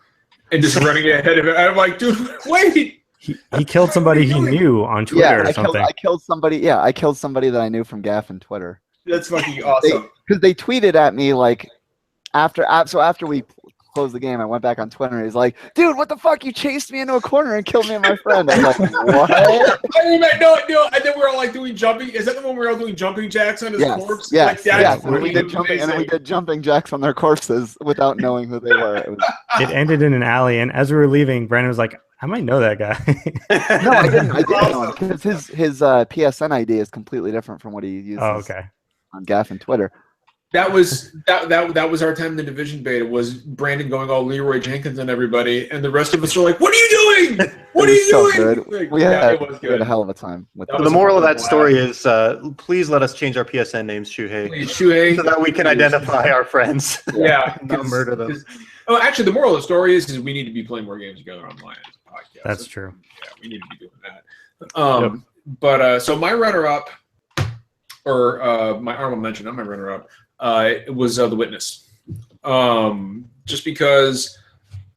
and just running ahead of it. I'm like, dude, wait! He killed somebody he knew on Twitter or something. I killed somebody that I knew from Gaff and Twitter. That's fucking awesome. Because they tweeted at me like after we closed the game. I went back on Twitter and he's like, "Dude, what the fuck? You chased me into a corner and killed me and my friend." I was like, "What?" No, and then we were all like doing jumping. Is that the one we were all doing jumping jacks on his corpse? Yes, like, yes. And we did jumping jacks on their corpses without knowing who they were. It ended in an alley, and as we were leaving, Brandon was like, "I might know that guy." No, I didn't know him because his PSN ID is completely different from what he uses. Oh, okay. On Gaff and Twitter. That was our time in the division beta, was Brandon going all Leroy Jenkins on everybody, and the rest of us were like, "What are you doing? What are you doing?" Good. Like, we had it was good. a hell of a time. With The moral of that story is, please let us change our PSN names, Shuhei, Shuhei, so that we can identify our friends. Yeah, not murder them. Oh, actually, the moral of the story is we need to be playing more games together online as a podcast. That's true. Yeah, we need to be doing that. But so my runner-up, or my honorable mention, not my runner-up, it was The Witness. Just because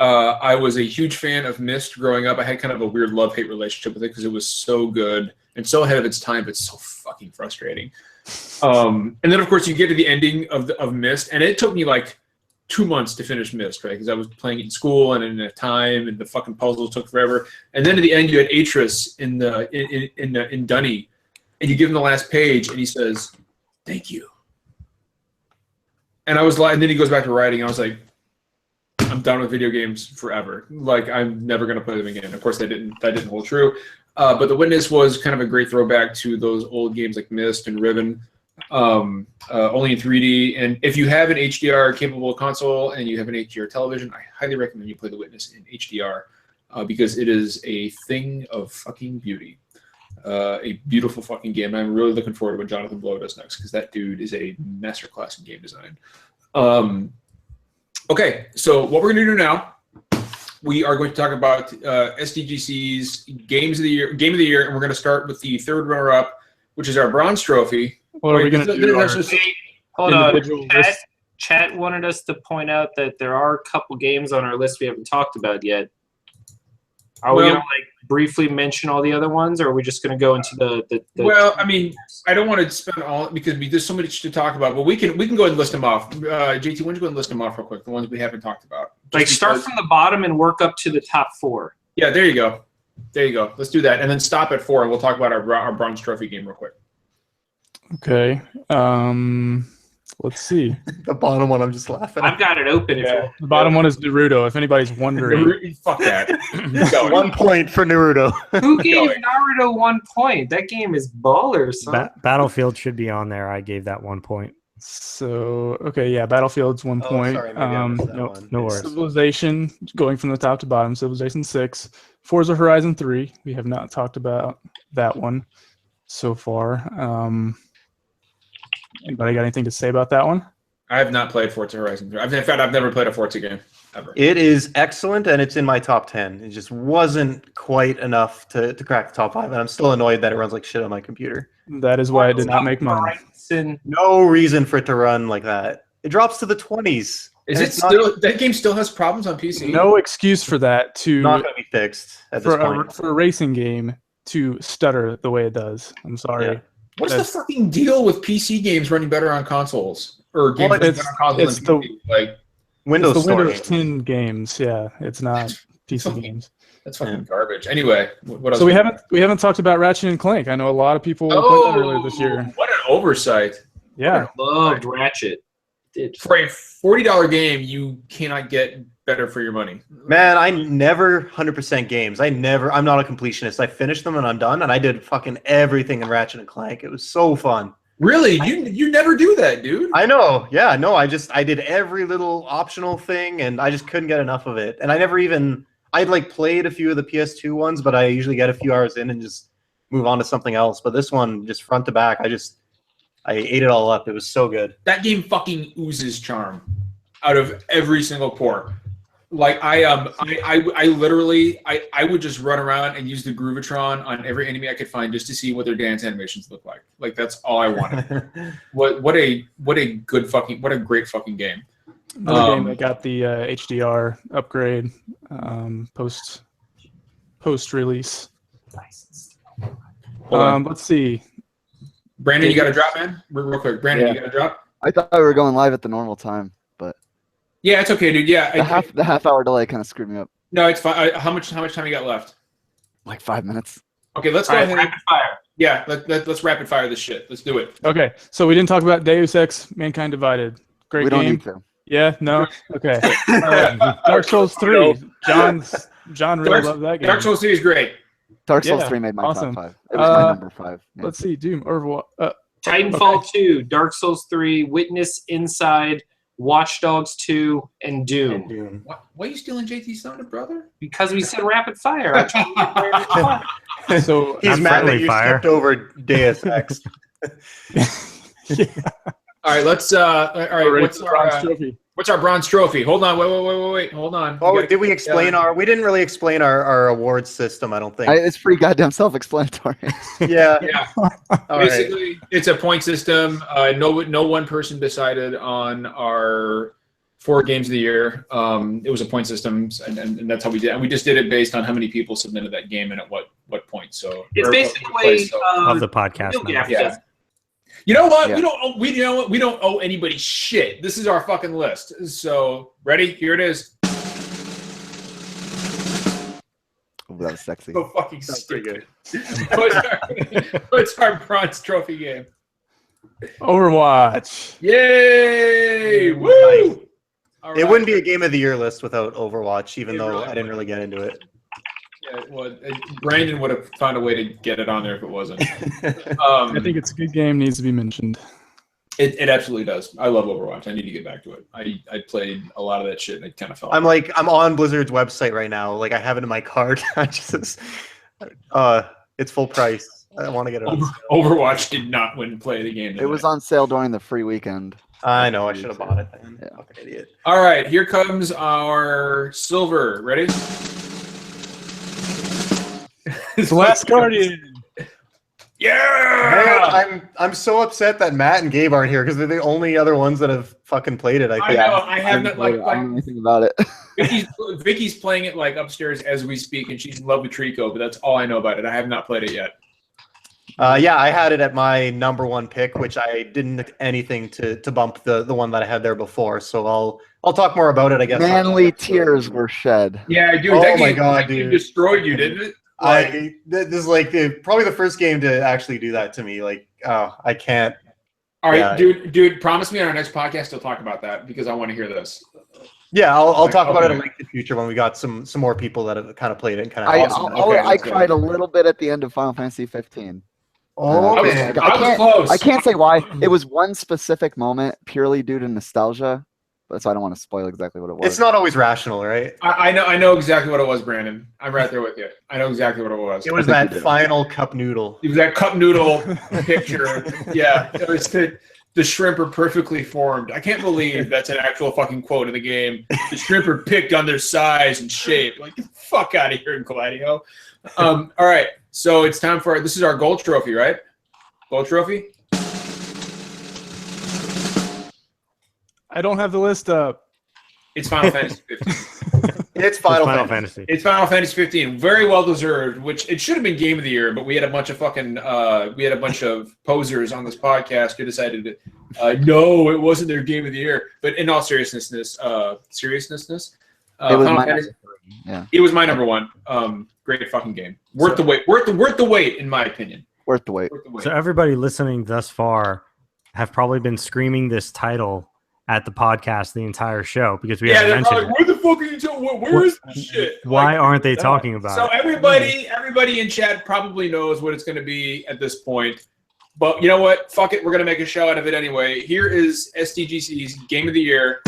I was a huge fan of Myst growing up. I had kind of a weird love-hate relationship with it because it was so good and so ahead of its time, but so fucking frustrating. And then, of course, you get to the ending of Myst, and it took me like 2 months to finish Myst, right? Because I was playing it in school and in a time, and the fucking puzzles took forever. And then at the end, you had Atris in Dunny, and you give him the last page, and he says, "Thank you." And I was like, and then he goes back to writing. And I was like, I'm done with video games forever. Like, I'm never gonna play them again. Of course, that didn't hold true. But The Witness was kind of a great throwback to those old games like Myst and Riven, only in 3D. And if you have an HDR capable console and you have an HDR television, I highly recommend you play The Witness in HDR because it is a thing of fucking beauty. A beautiful fucking game. I'm really looking forward to what Jonathan Blow does next because that dude is a masterclass in game design. Okay, so what we're going to do now, we are going to talk about SDGC's game of the year, and we're going to start with the third runner-up, which is our bronze trophy. What are we going to do? Hold on. Chat wanted us to point out that there are a couple games on our list we haven't talked about yet. Are we going to briefly mention all the other ones, or are we just going to go into the Well, I mean, I don't want to spend all because there's so much to talk about. But we can go ahead and list them off. JT, why don't you go ahead and list them off real quick? The ones we haven't talked about. Start from the bottom and work up to the top 4. Yeah, there you go. Let's do that, and then stop at 4, and we'll talk about our bronze trophy game real quick. Okay. Let's see. The bottom one, I'm just laughing. I've got it open. Yeah. The bottom one is Naruto, if anybody's wondering. Fuck that. 1 point for Naruto. Who gave Naruto 1 point? That game is baller, son. Battlefield should be on there. I gave that 1 point. So, okay, yeah, Battlefield's 1 point. Sorry, maybe I missed that one. No worries. Civilization, going from the top to bottom, Civilization 6. Forza Horizon 3, we have not talked about that one so far. Anybody got anything to say about that one? I have not played Forza Horizon 3. In fact, I've never played a Forza game ever. It is excellent, and it's in my top 10. It just wasn't quite enough to crack the top 5, and I'm still annoyed that it runs like shit on my computer. That is why I did not make mine. No reason for it to run like that. It drops to the 20s. Is it still that game still has problems on PC? No excuse for that Not going to be fixed at this point. For a racing game to stutter the way it does. I'm sorry. Yeah. What's the fucking deal with PC games running better on consoles or games running better on consoles than PC? Like Windows it's the Store Windows 10 games. Yeah, it's not PC games. That's fucking garbage. Anyway, what else? So we haven't talked about Ratchet and Clank. I know a lot of people played that earlier this year. What an oversight! Yeah, loved Ratchet. For a $40 game, you cannot get better for your money. Man, I never 100% games. I'm not a completionist. I finish them and I'm done. And I did fucking everything in Ratchet and Clank. It was so fun. Really? You never do that, dude. I know. Yeah, no, I did every little optional thing and I just couldn't get enough of it. And I'd like played a few of the PS2 ones, but I usually get a few hours in and just move on to something else. But this one, just front to back, I ate it all up. It was so good. That game fucking oozes charm out of every single pore. Like I literally would just run around and use the Groovatron on every enemy I could find just to see what their dance animations look like. Like that's all I wanted. what a great fucking game. Another game that got the HDR upgrade post release. Let's see. Brandon, you got to drop, man? Real quick. Brandon, you got to drop? I thought we were going live at the normal time, but... Yeah, it's okay, dude. Yeah, The half hour delay kind of screwed me up. no, it's fine. How much time you got left? Like 5 minutes. Okay, let's All go right, ahead. rapid fire. Yeah, let's rapid fire this shit. Let's do it. Okay, so we didn't talk about Deus Ex: Mankind Divided. Great We don't game. need to. Yeah, no. Okay. All right. Dark Souls 3. John really loved that game. Dark Souls 3 is great. Dark Souls Yeah, 3 made my awesome. top 5. It was my number 5. Yeah. Let's see. Doom, Overwatch. Titanfall 2, Dark Souls 3, Witness Inside, Watch Dogs 2, and Doom. Why are you stealing JT's thunder, brother? Because we said rapid fire. I'm trying to get rapid fire. So He's Not mad that friendly you fire. skipped over Deus Ex. All right, let's. All right, what's our bronze trophy? Hold on, wait. Hold on. Oh, did we explain we didn't really explain our awards system, I don't think. It's pretty goddamn self-explanatory. Yeah. Yeah. All right. Basically, it's a point system. No one person decided on our 4 games of the year. It was a point system, and that's how we did. And we just did it based on how many people submitted that game and at what point. So It's or basically what place, so. Of the podcast. Skill gap numbers. test. You know what? Yeah. We don't owe anybody shit. This is our fucking list. So ready? Here it is. Ooh, that was sexy. So fucking That's pretty stupid. What's our bronze trophy game? Overwatch. Yay! Nice. Woo! All It right. wouldn't be a game of the year list without Overwatch, even It though really I didn't really get into it. Yeah, well, Brandon would have found a way to get it on there if it wasn't. I think it's a good game. Needs to be mentioned. It absolutely does. I love Overwatch. I need to get back to it. I played a lot of that shit and I kind of fell. I'm on Blizzard's website right now. Like I have it in my card. It's full price. I want to get it. Overwatch did not win play of the game. It was on sale during the free weekend. I know. I should have bought it then. Yeah. Fucking idiot. All right, here comes our silver. Ready? The Last Guardian. Yeah! Man, I'm so upset that Matt and Gabe aren't here because they're the only other ones that have fucking played it. I I think. know. I haven't I don't know anything about it. Vicky's playing it like upstairs as we speak, and she's in love with Trico. But that's all I know about it. I have not played it yet. Yeah, I had it at my number 1 pick, which I didn't anything to bump the one that I had there before. So I'll talk more about it, I guess. Manly tears were shed. Yeah, dude. Oh that my game, God, that game dude. destroyed you, didn't it? This is like probably the first game to actually do that to me. Like, I can't. All right, Yeah. dude. Promise me on our next podcast to talk about that because I want to hear this. Yeah, I'll talk about it Okay. in the future when we got some more people that have kind of played it. And kind of Okay, I cried a little bit at the end of Final Fantasy 15. Oh I was, man, I was close. I can't say why. It was one specific moment purely due to nostalgia, but so I don't want to spoil exactly what it was. it's not always rational, right? I know exactly what it was, Brandon. I'm right there with you. I know exactly what it was. It was think that you did. final cup noodle. It was that cup noodle picture. Yeah, it was the shrimp are perfectly formed. I can't believe that's an actual fucking quote in the game. The shrimp are picked on their size and shape. Like, get the fuck out of here, Gladio. All right, so it's time for this is our gold trophy, right? Gold trophy. I don't have the list up. It's Final Fantasy 15. It's It's Final Final Fantasy. Fantasy. It's Final Fantasy 15. Very well deserved. Which it should have been Game of the Year, but we had a bunch of posers on this podcast who decided that no, it wasn't their Game of the Year. But in all seriousness, it was Final my Fantasy, yeah, it was my number 1. Great fucking game. Worth the wait. Worth the wait, in my opinion. worth the wait. Worth the wait. So everybody listening thus far have probably been screaming this title at the podcast the entire show because we haven't they're mentioned probably, it. where the fuck are you talking? Where is this shit? Why aren't they talking about So it? everybody in chat probably knows what it's going to be at this point. But you know what? Fuck it. We're going to make a show out of it anyway. Here is SDGC's Game of the Year.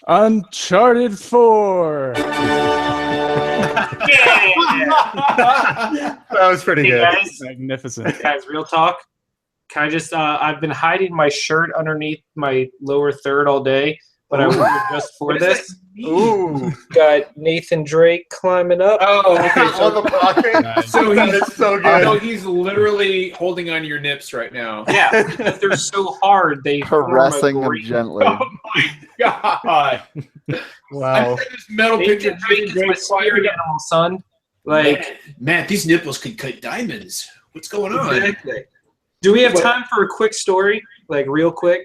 Uncharted 4. That was pretty Hey good. guys, Magnificent. real talk. Can I just? I've been hiding my shirt underneath my lower third all day, but I wore it just for What does this. that mean? Ooh, Got Nathan Drake climbing up. Oh, okay. on the pocket. So That he's is so good. so he's literally holding on to your nips right now. Yeah, because they're so hard. They form a Caressing him great- gently. Oh my god! Wow. I said this metal picture. Nathan Drake is my spirit animal, son. Like, man, these nipples could cut diamonds. What's going on? exactly. Do we have time for a quick story? Like, real quick?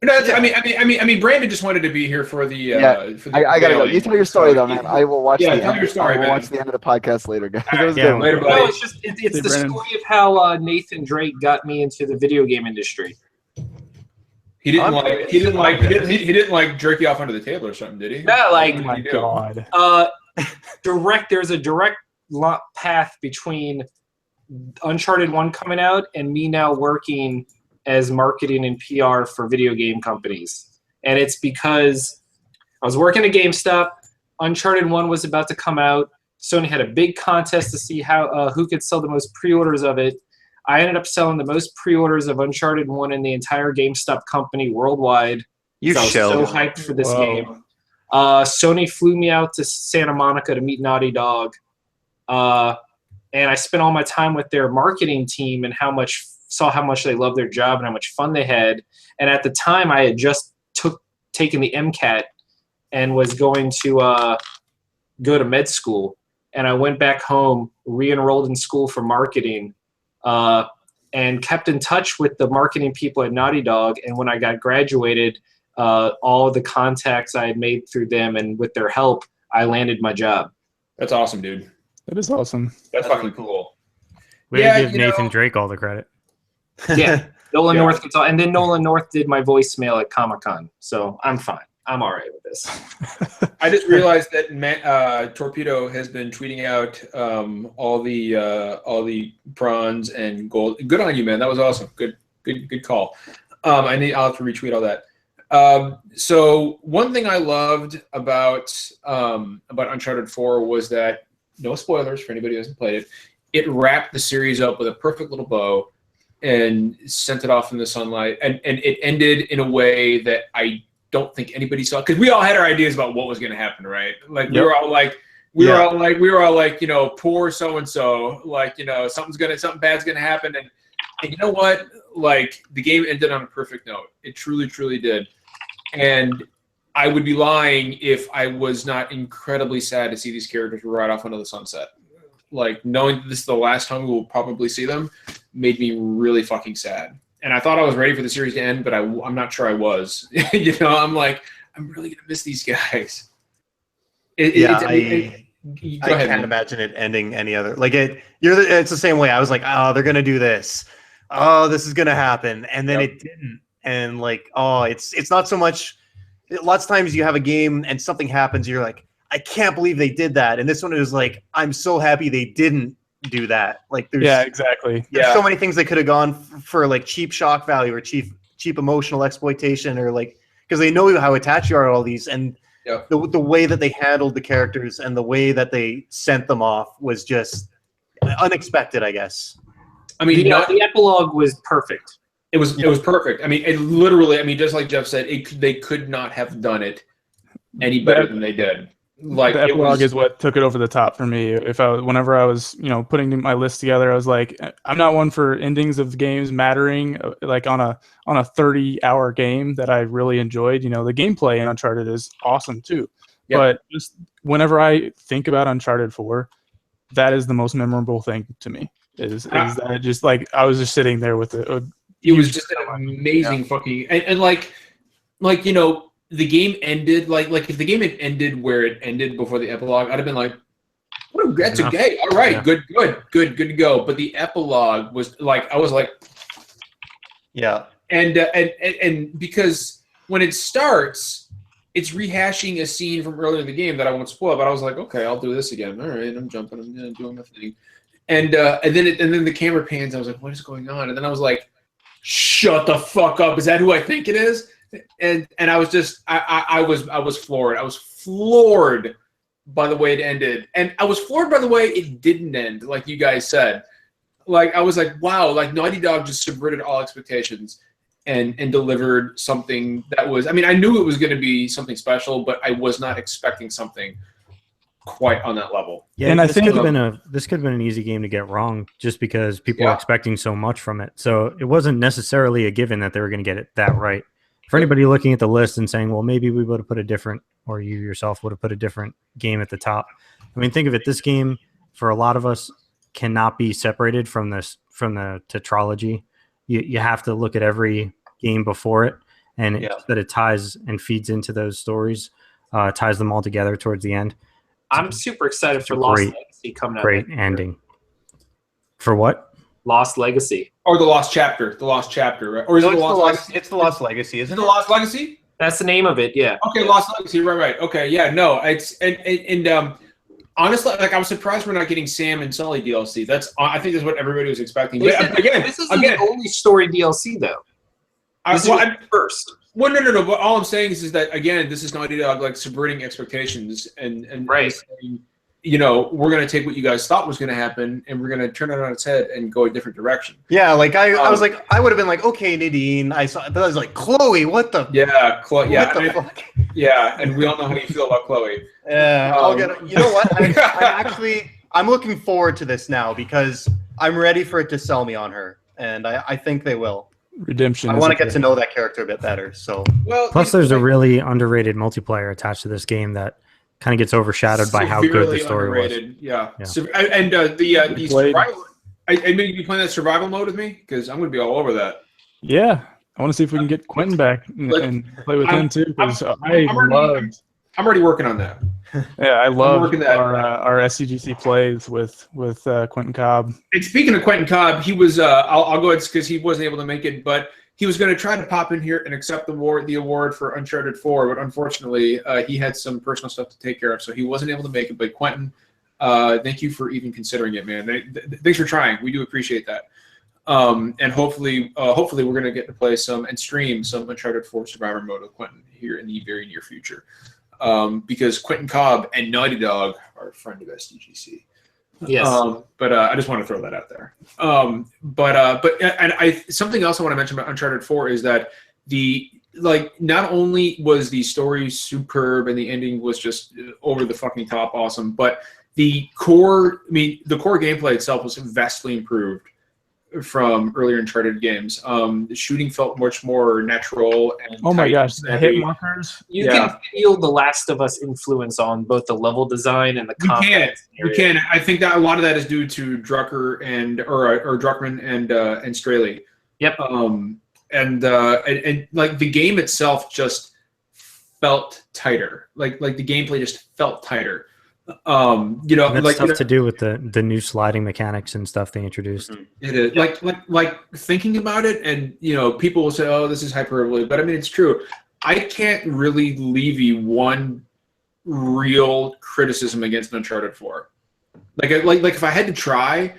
No, I mean, Brandon just wanted to be here for the. For the I gotta go. You tell your story though, man. I will watch. Yeah, the tell end. your story, I will man. watch the end of the podcast later, guys. All It was right, a good one. later, buddy. No, it's just it's the Brandon. story of how Nathan Drake got me into the video game industry. He didn't like jerk you off under the table or something, did he? No, like Oh my god. there's a direct path between Uncharted 1 coming out and me now working as marketing and PR for video game companies. And it's because I was working at GameStop. Uncharted 1 was about to come out. Sony had a big contest to see how who could sell the most pre-orders of it. I ended up selling the most pre-orders of Uncharted 1 in the entire GameStop company worldwide. You So I was so hyped for this game. Sony flew me out to Santa Monica to meet Naughty Dog. And I spent all my time with their marketing team and saw how much they loved their job and how much fun they had. And at the time, I had just taken the MCAT and was going to go to med school. And I went back home, re-enrolled in school for marketing, and kept in touch with the marketing people at Naughty Dog. And when I got graduated, all of the contacts I had made through them and with their help, I landed my job. That's awesome, dude. That is awesome. That's fucking cool. We give Nathan Drake all the credit. Yeah, Nolan North gets all, and then Nolan North did my voicemail at Comic-Con, so I'm fine. I'm all right with this. I just realized that Torpedo has been tweeting out all the bronze and gold. Good on you, man. That was awesome. Good call. I'll have to retweet all that. So one thing I loved about Uncharted 4 was that, no spoilers for anybody who hasn't played it, it wrapped the series up with a perfect little bow and sent it off in the sunlight, and it ended in a way that I don't think anybody saw, because we all had our ideas about what was going to happen, right? Like we were all like, you know, poor so and so, like, you know, something bad's gonna happen, and you know what? Like, the game ended on a perfect note. It truly, truly did, and I would be lying if I was not incredibly sad to see these characters ride off into the sunset. Like, knowing that this is the last time we will probably see them made me really fucking sad. And I thought I was ready for the series to end, but I'm not sure I was. You know, I'm like, I'm really going to miss these guys. I ahead, can't imagine it ending any other. Like, it's the same way. I was like, oh, they're going to do this. Oh, this is going to happen. And then it didn't. And like, oh, it's not so much. Lots of times you have a game and something happens, you're like, I can't believe they did that. And this one is like, I'm so happy they didn't do that. Like, there's exactly. There's so many things they could have gone for like cheap shock value or cheap emotional exploitation, or like, because they know how attached you are to all these, and the way that they handled the characters and the way that they sent them off was just unexpected, I guess. I mean, the epilogue was perfect. It was perfect. I mean, it literally. I mean, just like Jeff said, they could not have done it any better than they did. Like, the epilogue is what took it over the top for me. Whenever I was, putting my list together, I was like, I'm not one for endings of games mattering. Like on a 30-hour game that I really enjoyed. The gameplay in Uncharted is awesome too. Yep. But just whenever I think about Uncharted 4, that is the most memorable thing to me. Is that just like I was just sitting there with it. It was just an amazing fucking and the game ended like if the game had ended where it ended before the epilogue, I'd have been like, that's okay. All right, good to go. But the epilogue was like, I was like, and because when it starts, it's rehashing a scene from earlier in the game that I won't spoil. But I was like, okay, I'll do this again. All right, I'm jumping. I'm doing my thing. And then the camera pans. I was like, what is going on? And then I was like, shut the fuck up. Is that who I think it is? And I was just I was floored. I was floored by the way it ended, and I was floored by the way it didn't end. Like you guys said, like I was like, wow, like Naughty Dog just subverted all expectations and delivered something that was. I mean, I knew it was going to be something special, but I was not expecting something quite on that level. Yeah, and this could have been an easy game to get wrong, just because people were expecting so much from it. So it wasn't necessarily a given that they were going to get it that right. For anybody looking at the list and saying, well, maybe we would have put a different, or you yourself would have put a different game at the top. I mean, think of it. This game, for a lot of us, cannot be separated from the tetralogy. You have to look at every game before it. and that it ties and feeds into those stories, ties them all together towards the end. I'm super excited for Lost Legacy coming out. Great ending. For what? Lost Legacy. Or the Lost Chapter. Right? Or is it the Lost Legacy? It's the Lost Legacy, isn't it? The Lost Legacy? That's the name of it, yeah. Okay, Lost Legacy, right. Okay, yeah, no, it's and honestly, like I was surprised we're not getting Sam and Sully DLC. I think that's what everybody was expecting. This But isn't the only story DLC though. This is first. Well, no. But all I'm saying is that again, this is Naughty Dog like subverting expectations and saying, you know, we're going to take what you guys thought was going to happen and we're going to turn it on its head and go a different direction. Yeah, like I was like, I would have been like, okay, Nadine. But I was like, Chloe, what the? Yeah, Chloe. Yeah, what the fuck? Yeah, and we all know how you feel about Chloe. Yeah, I'll get. You know what? I'm looking forward to this now because I'm ready for it to sell me on her, and I think they will. Redemption. I want to get to know that character a bit better. So plus, there's a really underrated multiplayer attached to this game that kind of gets overshadowed by how good the story was. Yeah. And the survival. I mean, you playing that survival mode with me because I'm going to be all over that. Yeah, I want to see if we can get Quentin back and play with him too. Because I'm already working on that. Yeah, I love our SDGC plays with Quentin Cobb. And speaking of Quentin Cobb, he was I'll go ahead because he wasn't able to make it, but he was going to try to pop in here and accept the award for Uncharted 4, but unfortunately he had some personal stuff to take care of, so he wasn't able to make it. But Quentin, thank you for even considering it, man. Thanks for trying. We do appreciate that. And hopefully we're going to get to play some and stream some Uncharted 4 Survivor mode with Quentin here in the very near future. Because Quentin Cobb and Naughty Dog are a friend of SDGC. Yes. But I just want to throw that out there. Something else I want to mention about Uncharted 4 is that not only was the story superb and the ending was just over the fucking top awesome, but the core gameplay itself was vastly improved from earlier Uncharted games. The shooting felt much more natural and oh my gosh, the hit markers. You can feel the Last of Us influence on both the level design and the combat. You can. I think that a lot of that is due to Drucker or Druckmann and Straley. Yep. And like the game itself just felt tighter. Like the gameplay just felt tighter. And that's tough to do with the new sliding mechanics and stuff they introduced. It is like thinking about it, and people will say, "Oh, this is hyperbole," but I mean it's true. I can't really levy one real criticism against Uncharted 4. Like if I had to try,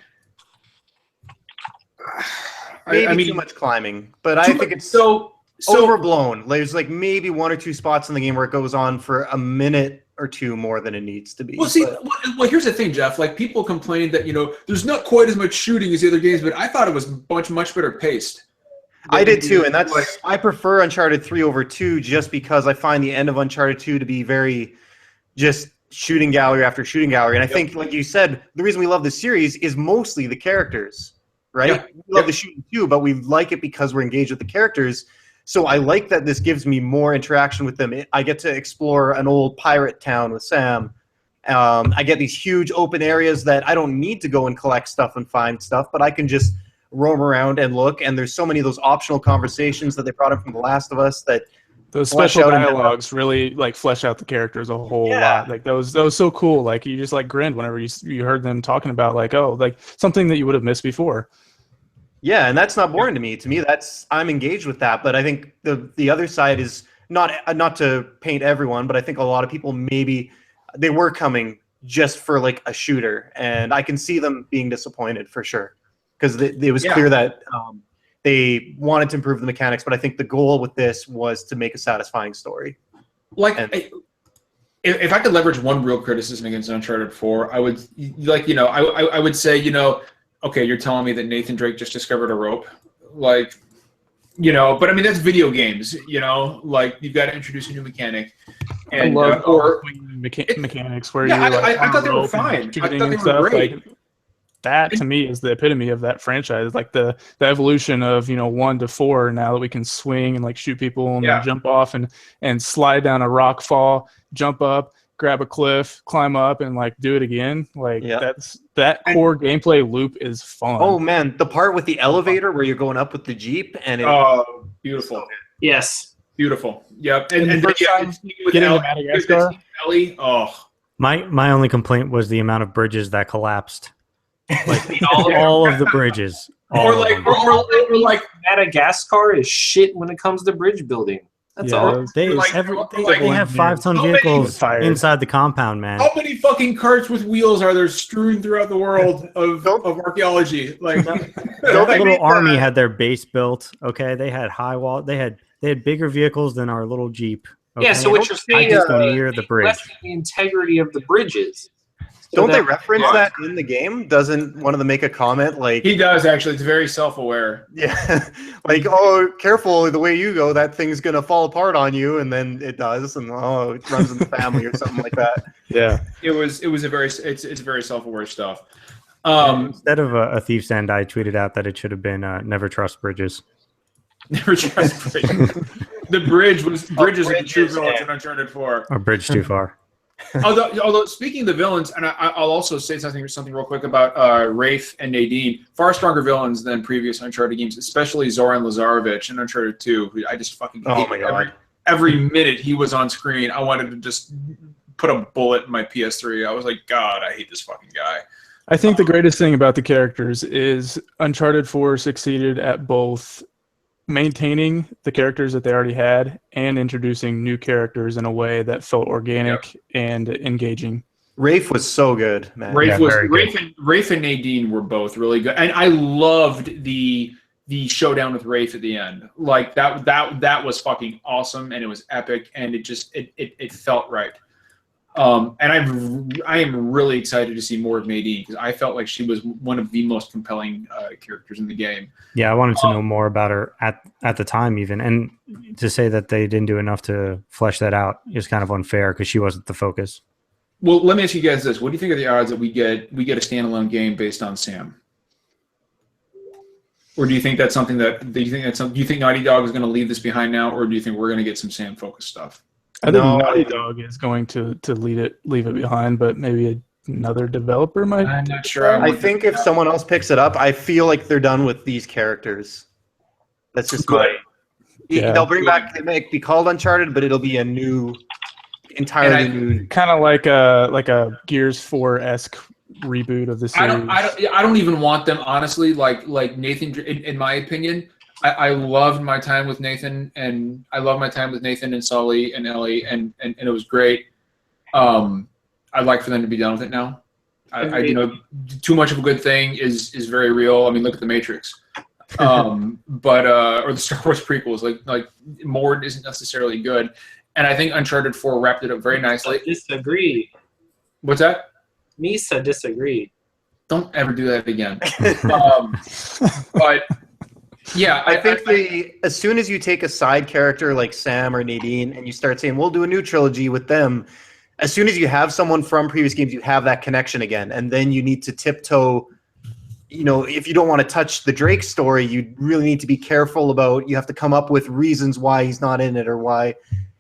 maybe too much climbing, but I think it's so overblown. There's like maybe one or two spots in the game where it goes on for a minute or two more than it needs to be. Well, here's the thing, Jeff. Like people complained that there's not quite as much shooting as the other games, but I thought it was much better paced. I did too, and I prefer Uncharted 3 over 2 just because I find the end of Uncharted 2 to be very just shooting gallery after shooting gallery. And I think, like you said, the reason we love this series is mostly the characters, right? Yep. We love the shooting too, but we like it because we're engaged with the characters. So I like that this gives me more interaction with them. I get to explore an old pirate town with Sam. I get these huge open areas that I don't need to go and collect stuff and find stuff, but I can just roam around and look. And there's so many of those optional conversations that they brought up from The Last of Us that those special dialogues really like flesh out the characters a whole lot. Like that was so cool. Like you just like grinned whenever you heard them talking about like something that you would have missed before. Yeah, and that's not boring to me. To me, I'm engaged with that. But I think the other side is not to paint everyone, but I think a lot of people maybe they were coming just for like a shooter, and I can see them being disappointed for sure because it was clear that they wanted to improve the mechanics. But I think the goal with this was to make a satisfying story. If I could leverage one real criticism against Uncharted 4, I would I would say okay, you're telling me that Nathan Drake just discovered a rope, but I mean that's video games, like you've got to introduce a new mechanic, and I love mechanics where I thought they were fine. I thought they were great. Like, that to me is the epitome of that franchise, like the evolution of 1 to 4. Now that we can swing and like shoot people and then jump off and slide down a rock fall, jump up, grab a cliff, climb up, and like do it again. Like that core gameplay loop is fun. Oh man, the part with the elevator where you're going up with the Jeep and beautiful. Yes. Beautiful. Yep. And the first time getting to Madagascar. Ellie. Oh. My only complaint was the amount of bridges that collapsed. Like all of the bridges. Or like Madagascar is shit when it comes to bridge building. That's all. They have 5-ton vehicles inside the compound, man. How many fucking carts with wheels are there strewn throughout the world of archaeology? Like, that little army had their base built. Okay, they had high wall. They had bigger vehicles than our little Jeep. Okay? Yeah, so what you're saying is near the bridge. The integrity of the bridges. Don't they reference that in the game? Doesn't one of them make a comment like he does actually? It's very self-aware. Yeah, like oh, careful the way you go, that thing's gonna fall apart on you, and then it does, and oh, it runs in the family or something like that. Yeah, it's very self-aware stuff. Instead of a thief's end, I tweeted out that it should have been never trust bridges. Never trust bridges. The bridges are the true villains in Uncharted 4. A bridge too far. Although speaking of the villains, and I'll also say something real quick about Rafe and Nadine. Far stronger villains than previous Uncharted games, especially Zoran Lazarevic in Uncharted 2. Who I just fucking hate. Oh my god! Every minute he was on screen, I wanted to just put a bullet in my PS3. I was like, God, I hate this fucking guy. I think the greatest thing about the characters is Uncharted 4 succeeded at both maintaining the characters that they already had and introducing new characters in a way that felt organic and engaging. Rafe was so good, man. Rafe and Nadine were both really good, and I loved the showdown with Rafe at the end. Like that was fucking awesome, and it was epic, and it felt right. And I am really excited to see more of Nadine because I felt like she was one of the most compelling characters in the game. Yeah, I wanted to know more about her at the time even, and to say that they didn't do enough to flesh that out is kind of unfair because she wasn't the focus. Well, let me ask you guys this: what do you think of the odds that we get a standalone game based on Sam? Or do you think that's something do you think Naughty Dog is going to leave this behind now, or do you think we're going to get some Sam focused stuff? I think Naughty Dog is going to leave it behind, but maybe another developer might. I'm not sure. I think if someone else picks it up, I feel like they're done with these characters. That's just good. They'll bring back. They may be called Uncharted, but it'll be a entirely new. Kind of like a Gears 4-esque reboot of the series. I don't even want them, honestly. Like Nathan, in my opinion. I loved my time with Nathan, and I love my time with Nathan and Sully and Ellie, and it was great. I'd like for them to be done with it now. Too much of a good thing is very real. I mean, look at The Matrix, or the Star Wars prequels. Like more isn't necessarily good, and I think Uncharted 4 wrapped it up very nicely. Disagree. What's that? Misa disagreed. Don't ever do that again. But. Yeah, I think as soon as you take a side character like Sam or Nadine and you start saying, we'll do a new trilogy with them, as soon as you have someone from previous games, you have that connection again. And then you need to tiptoe, if you don't want to touch the Drake story, you really need to be careful about, you have to come up with reasons why he's not in it or why.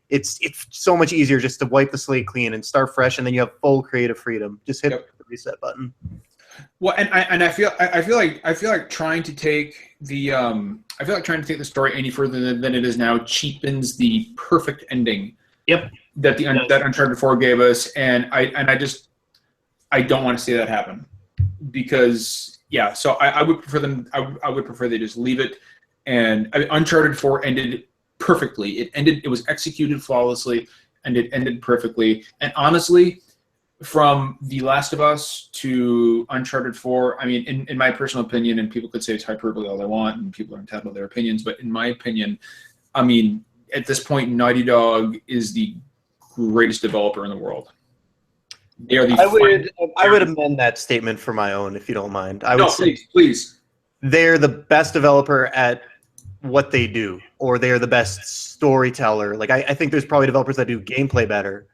It's so much easier just to wipe the slate clean and start fresh, and then you have full creative freedom. Just hit the reset button. Well, and I feel like trying to take the story any further than it is now cheapens the perfect ending. Yep. That Uncharted 4 gave us, and I don't want to see that happen because so I would prefer them. I would prefer they just leave it, and Uncharted 4 ended perfectly. It was executed flawlessly, and it ended perfectly. And honestly, from The Last of Us to Uncharted 4, I mean, in my personal opinion, and people could say it's hyperbole all they want, and people are entitled to their opinions, but in my opinion, I mean, at this point, Naughty Dog is the greatest developer in the world. They are I would amend that statement for my own, if you don't mind. I would say please. They're the best developer at what they do, or they're the best storyteller. Like I think there's probably developers that do gameplay better.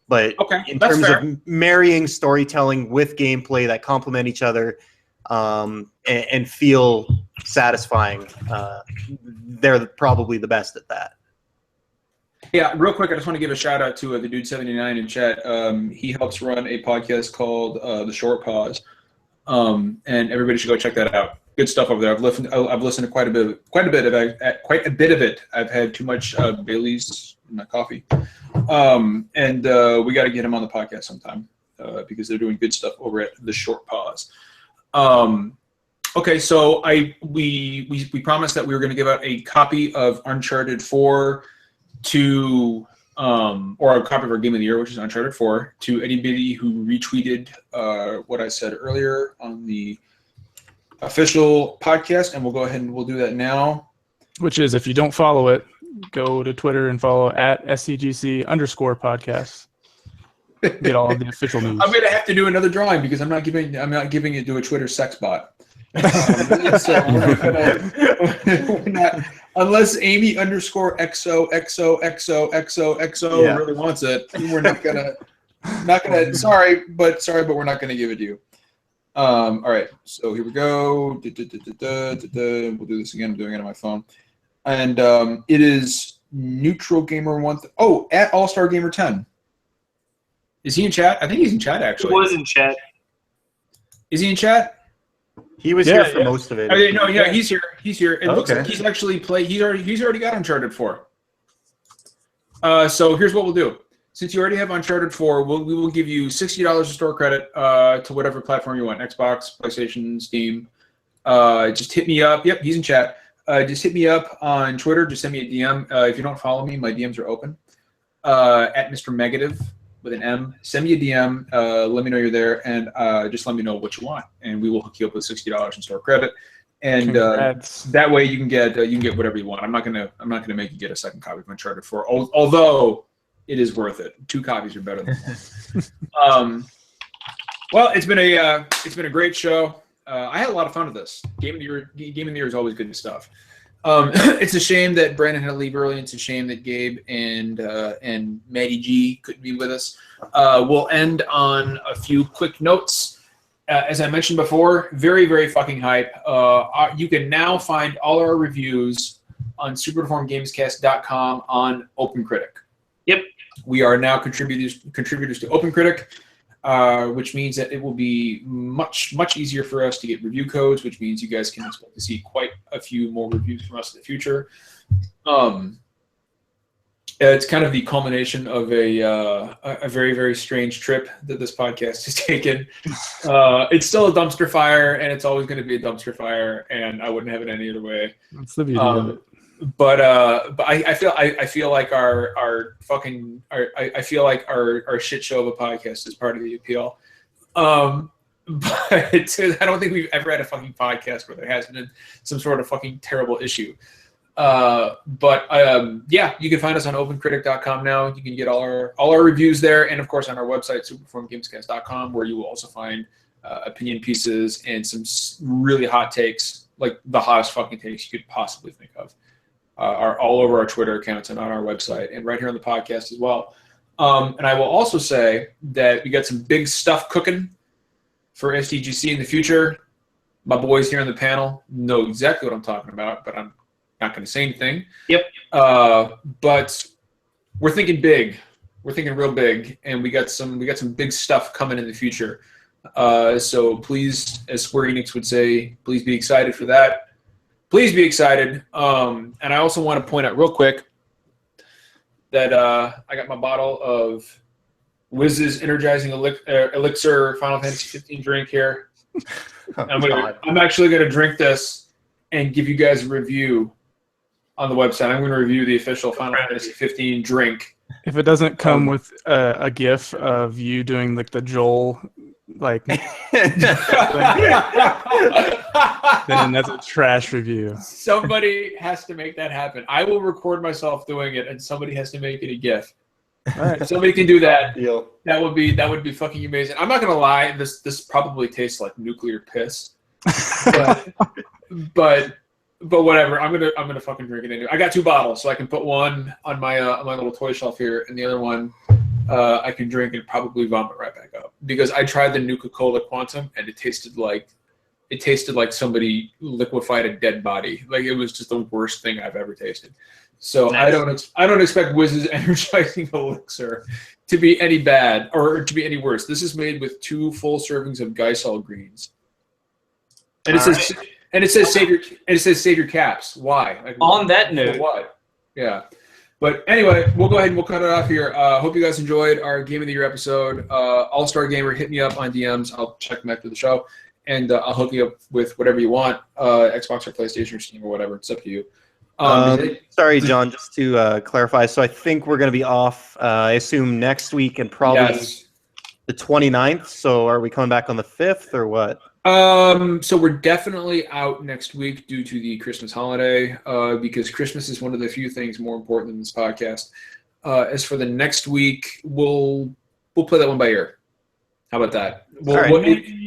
But in terms of marrying storytelling with gameplay that complement each other and feel satisfying, they're probably the best at that. Yeah, real quick, I just want to give a shout out to the dude 79 in chat. He helps run a podcast called The Short Pause, and everybody should go check that out. good stuff over there. I've listened to quite a bit of it. I've had too much Bailey's in my coffee, and we got to get him on the podcast sometime because they're doing good stuff over at The Short Pause. Okay, so we promised that we were going to give out a copy of Uncharted 4 to or a copy of our Game of the Year, which is Uncharted 4, to anybody who retweeted what I said earlier on the official podcast, and we'll go ahead and we'll do that now. Which is, if you don't follow it, go to Twitter and follow at SDGC_podcast. Get all of the official news. I'm gonna have to do another drawing because I'm not giving it to a Twitter sex bot. So we're not, unless Amy _XO really wants it, we're not gonna sorry, but we're not gonna give it to you. All right, so here we go. We'll do this again. I'm doing it on my phone, and it is Neutral Gamer 1. At All Star Gamer 10. Is he in chat? I think he's in chat actually. He was in chat. Is he in chat? He was here for most of it. Okay, no, yeah, he's here. He's here. It looks Okay. like he's actually he's already got Uncharted 4. So here's what we'll do. Since you already have Uncharted 4, we will give you $60 of store credit to whatever platform you want: Xbox, PlayStation, Steam. Just hit me up. Yep, he's in chat. Just hit me up on Twitter. Just send me a DM. If you don't follow me, my DMs are open. At Mr. Negative with an M. Send me a DM. Let me know you're there, and just let me know what you want, and we will hook you up with $60 in store credit. And that way you can get whatever you want. I'm not gonna make you get a second copy of Uncharted 4, although it is worth it. 2 copies are better than one. Well, it's been a great show. I had a lot of fun with this. Game of the Year is always good stuff. It's a shame that Brandon had to leave early. It's a shame that Gabe and Maddie G couldn't be with us. We'll end on a few quick notes. As I mentioned before, very, very fucking hype. You can now find all our reviews on superdeformedgamescast.com on OpenCritic. Yep. We are now contributors to OpenCritic, which means that it will be much, much easier for us to get review codes, which means you guys can expect to see quite a few more reviews from us in the future. It's kind of the culmination of a very, very strange trip that this podcast has taken. It's still a dumpster fire, and it's always going to be a dumpster fire, and I wouldn't have it any other way. That's the beauty of it. But I feel like our shit show of a podcast is part of the appeal. But I don't think we've ever had a fucking podcast where there hasn't been some sort of fucking terrible issue. Yeah, you can find us on opencritic.com now. You can get all our reviews there, and of course on our website superdeformedgamescast.com, where you will also find opinion pieces and some really hot takes, like the hottest fucking takes you could possibly think of. Are all over our Twitter accounts and on our website and right here on the podcast as well. And I will also say that we got some big stuff cooking for SDGC in the future. My boys here on the panel know exactly what I'm talking about, but I'm not going to say anything. Yep. But we're thinking big. We're thinking real big, and we got some big stuff coming in the future. So please, as Square Enix would say, please be excited for that. Please be excited. And I also want to point out real quick that I got my bottle of Wiz's Energizing Elixir Final Fantasy 15 drink here. I'm actually going to drink this and give you guys a review on the website. I'm going to review the official Final Fantasy 15 drink. If it doesn't come with a GIF of you doing like the Joel, like, then that's a trash review. Somebody has to make that happen. I will record myself doing it, and somebody has to make it a GIF. All right. If somebody can do that, Deal. that would be fucking amazing. I'm not gonna lie, this probably tastes like nuclear piss, but whatever. I'm gonna fucking drink it anyway. I got 2 bottles, so I can put one on my little toy shelf here, and the other one I can drink and probably vomit right back up, because I tried the Nuka-Cola Quantum and it tasted like somebody liquefied a dead body. Like, it was just the worst thing I've ever tasted. So nice. I don't expect Wiz's Energizing Elixir to be any bad or to be any worse. This is made with 2 full servings of Geisel greens, and And it says save your caps. Why? Like, On that note, what? Yeah. But anyway, we'll go ahead and we'll cut it off here. Hope you guys enjoyed our Game of the Year episode. All-Star Gamer, hit me up on DMs. I'll check them after the show. And I'll hook you up with whatever you want, Xbox or PlayStation or Steam or whatever. It's up to you. Sorry, John, just to clarify. So I think we're going to be off, I assume, next week and probably the 29th. So are we coming back on the 5th or what? So we're definitely out next week due to the Christmas holiday, because Christmas is one of the few things more important than this podcast. As for the next week, we'll play that one by ear. How about that?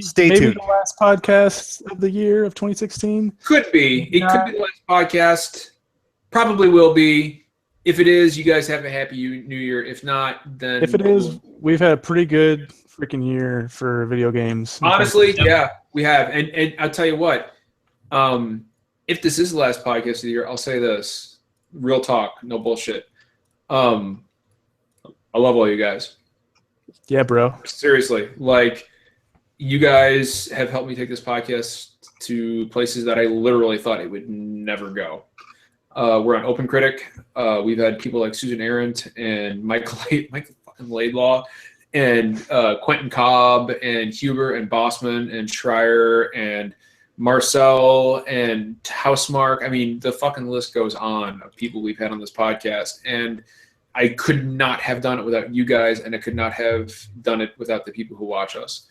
Stay tuned. Maybe the last podcast of the year of 2016. Could be. It could be the last podcast. Probably will be. If it is, you guys have a happy New Year. If not, then if it is, we've had a pretty good freaking year for video games. Honestly, yeah, we have. And I'll tell you what, if this is the last podcast of the year, I'll say this. Real talk, no bullshit. I love all you guys. Yeah, bro. Seriously. Like, you guys have helped me take this podcast to places that I literally thought it would never go. We're on Open Critic. We've had people like Susan Arendt and Michael fucking Laidlaw and Quentin Cobb and Huber and Bossman and Schreier and Marcel and Housemark. I mean, the fucking list goes on of people we've had on this podcast. And I could not have done it without you guys, and I could not have done it without the people who watch us.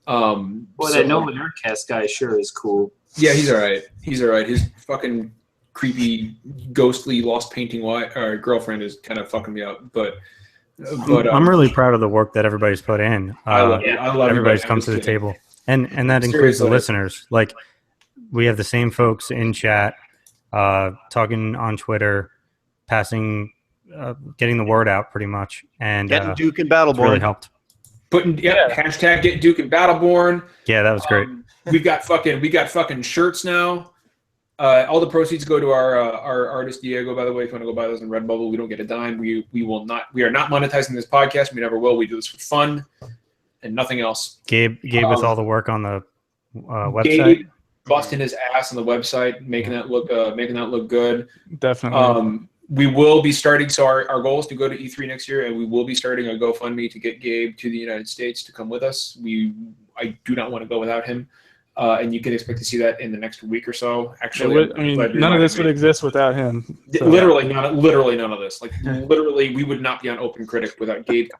That Nova Nerdcast guy sure is cool. Yeah, he's all right. He's all right. His fucking creepy, ghostly, lost painting girlfriend is kind of fucking me up. But I'm really proud of the work that everybody's put in. I love everybody's come to the table, and that includes the listeners. Like, we have the same folks in chat, talking on Twitter, getting the word out pretty much, and getting Duke and Battleborn really helped. Hashtag get Duke and Battleborn. Yeah, that was great. We got fucking shirts now. All the proceeds go to our artist Diego. By the way, if you want to go buy those in Redbubble, we don't get a dime. We are not monetizing this podcast. We never will. We do this for fun and nothing else. Gabe with all the work on the website. Gabe busting his ass on the website, making that look good. Definitely. We will be starting. So our goal is to go to E3 next year, and we will be starting a GoFundMe to get Gabe to the United States to come with us. I do not want to go without him. And you can expect to see that in the next week or so. Actually, none of this would exist without him. So. Literally none of this. Like, literally, we would not be on Open Critic without Gabe.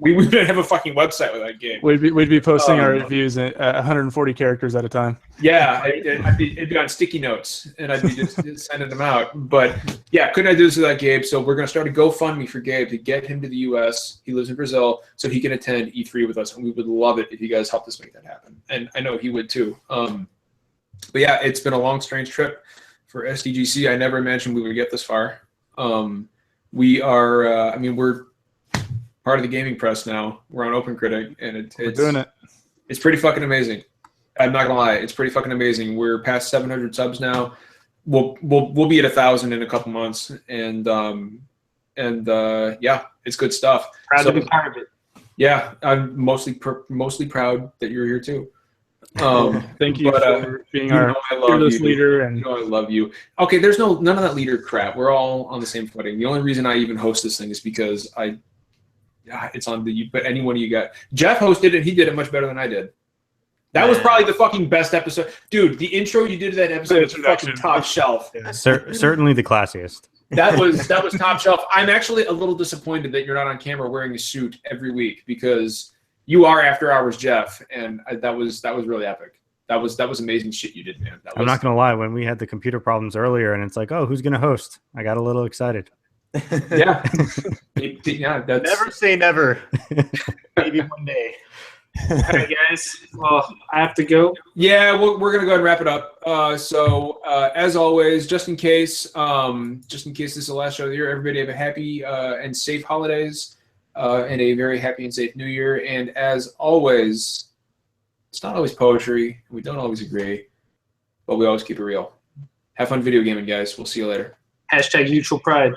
We wouldn't have a fucking website without Gabe. We'd be posting our reviews at 140 characters at a time. Yeah, it'd be on sticky notes, and I'd be just sending them out. But yeah, couldn't I do this without Gabe? So we're gonna start a GoFundMe for Gabe to get him to the U.S. He lives in Brazil, so he can attend E3 with us, and we would love it if you guys helped us make that happen. And I know he would too. But yeah, it's been a long, strange trip for SDGC. I never imagined we would get this far. We are, we're part of the gaming press now. We're on Open Critic, and we're doing it. It's pretty fucking amazing. I'm not gonna lie, it's pretty fucking amazing. We're past 700 subs now. We'll be at 1,000 in a couple months, and yeah, it's good stuff. Proud to be part of it. Yeah, I'm mostly proud that you're here too. Thank you for being our fearless leader, and I love you. Okay, there's none of that leader crap. We're all on the same footing. The only reason I even host this thing is because it's on the. But any one of you got Jeff hosted it. He did it much better than I did. That was probably the fucking best episode, dude. The intro you did to that episode was fucking top shelf. Yeah. Certainly the classiest. That was top shelf. I'm actually a little disappointed that you're not on camera wearing a suit every week, because you are After Hours Jeff, and that was really epic. That was amazing shit you did, man. I'm not gonna lie. When we had the computer problems earlier, and it's like, oh, who's gonna host? I got a little excited. Yeah, yeah. Never say never. Maybe one day. All right, guys. Well, I have to go. Yeah, we're gonna go ahead and wrap it up. So as always, just in case this is the last show of the year, everybody have a happy and safe holidays, and a very happy and safe New Year. And as always, it's not always poetry. We don't always agree, but we always keep it real. Have fun video gaming, guys. We'll see you later. #mutual pride.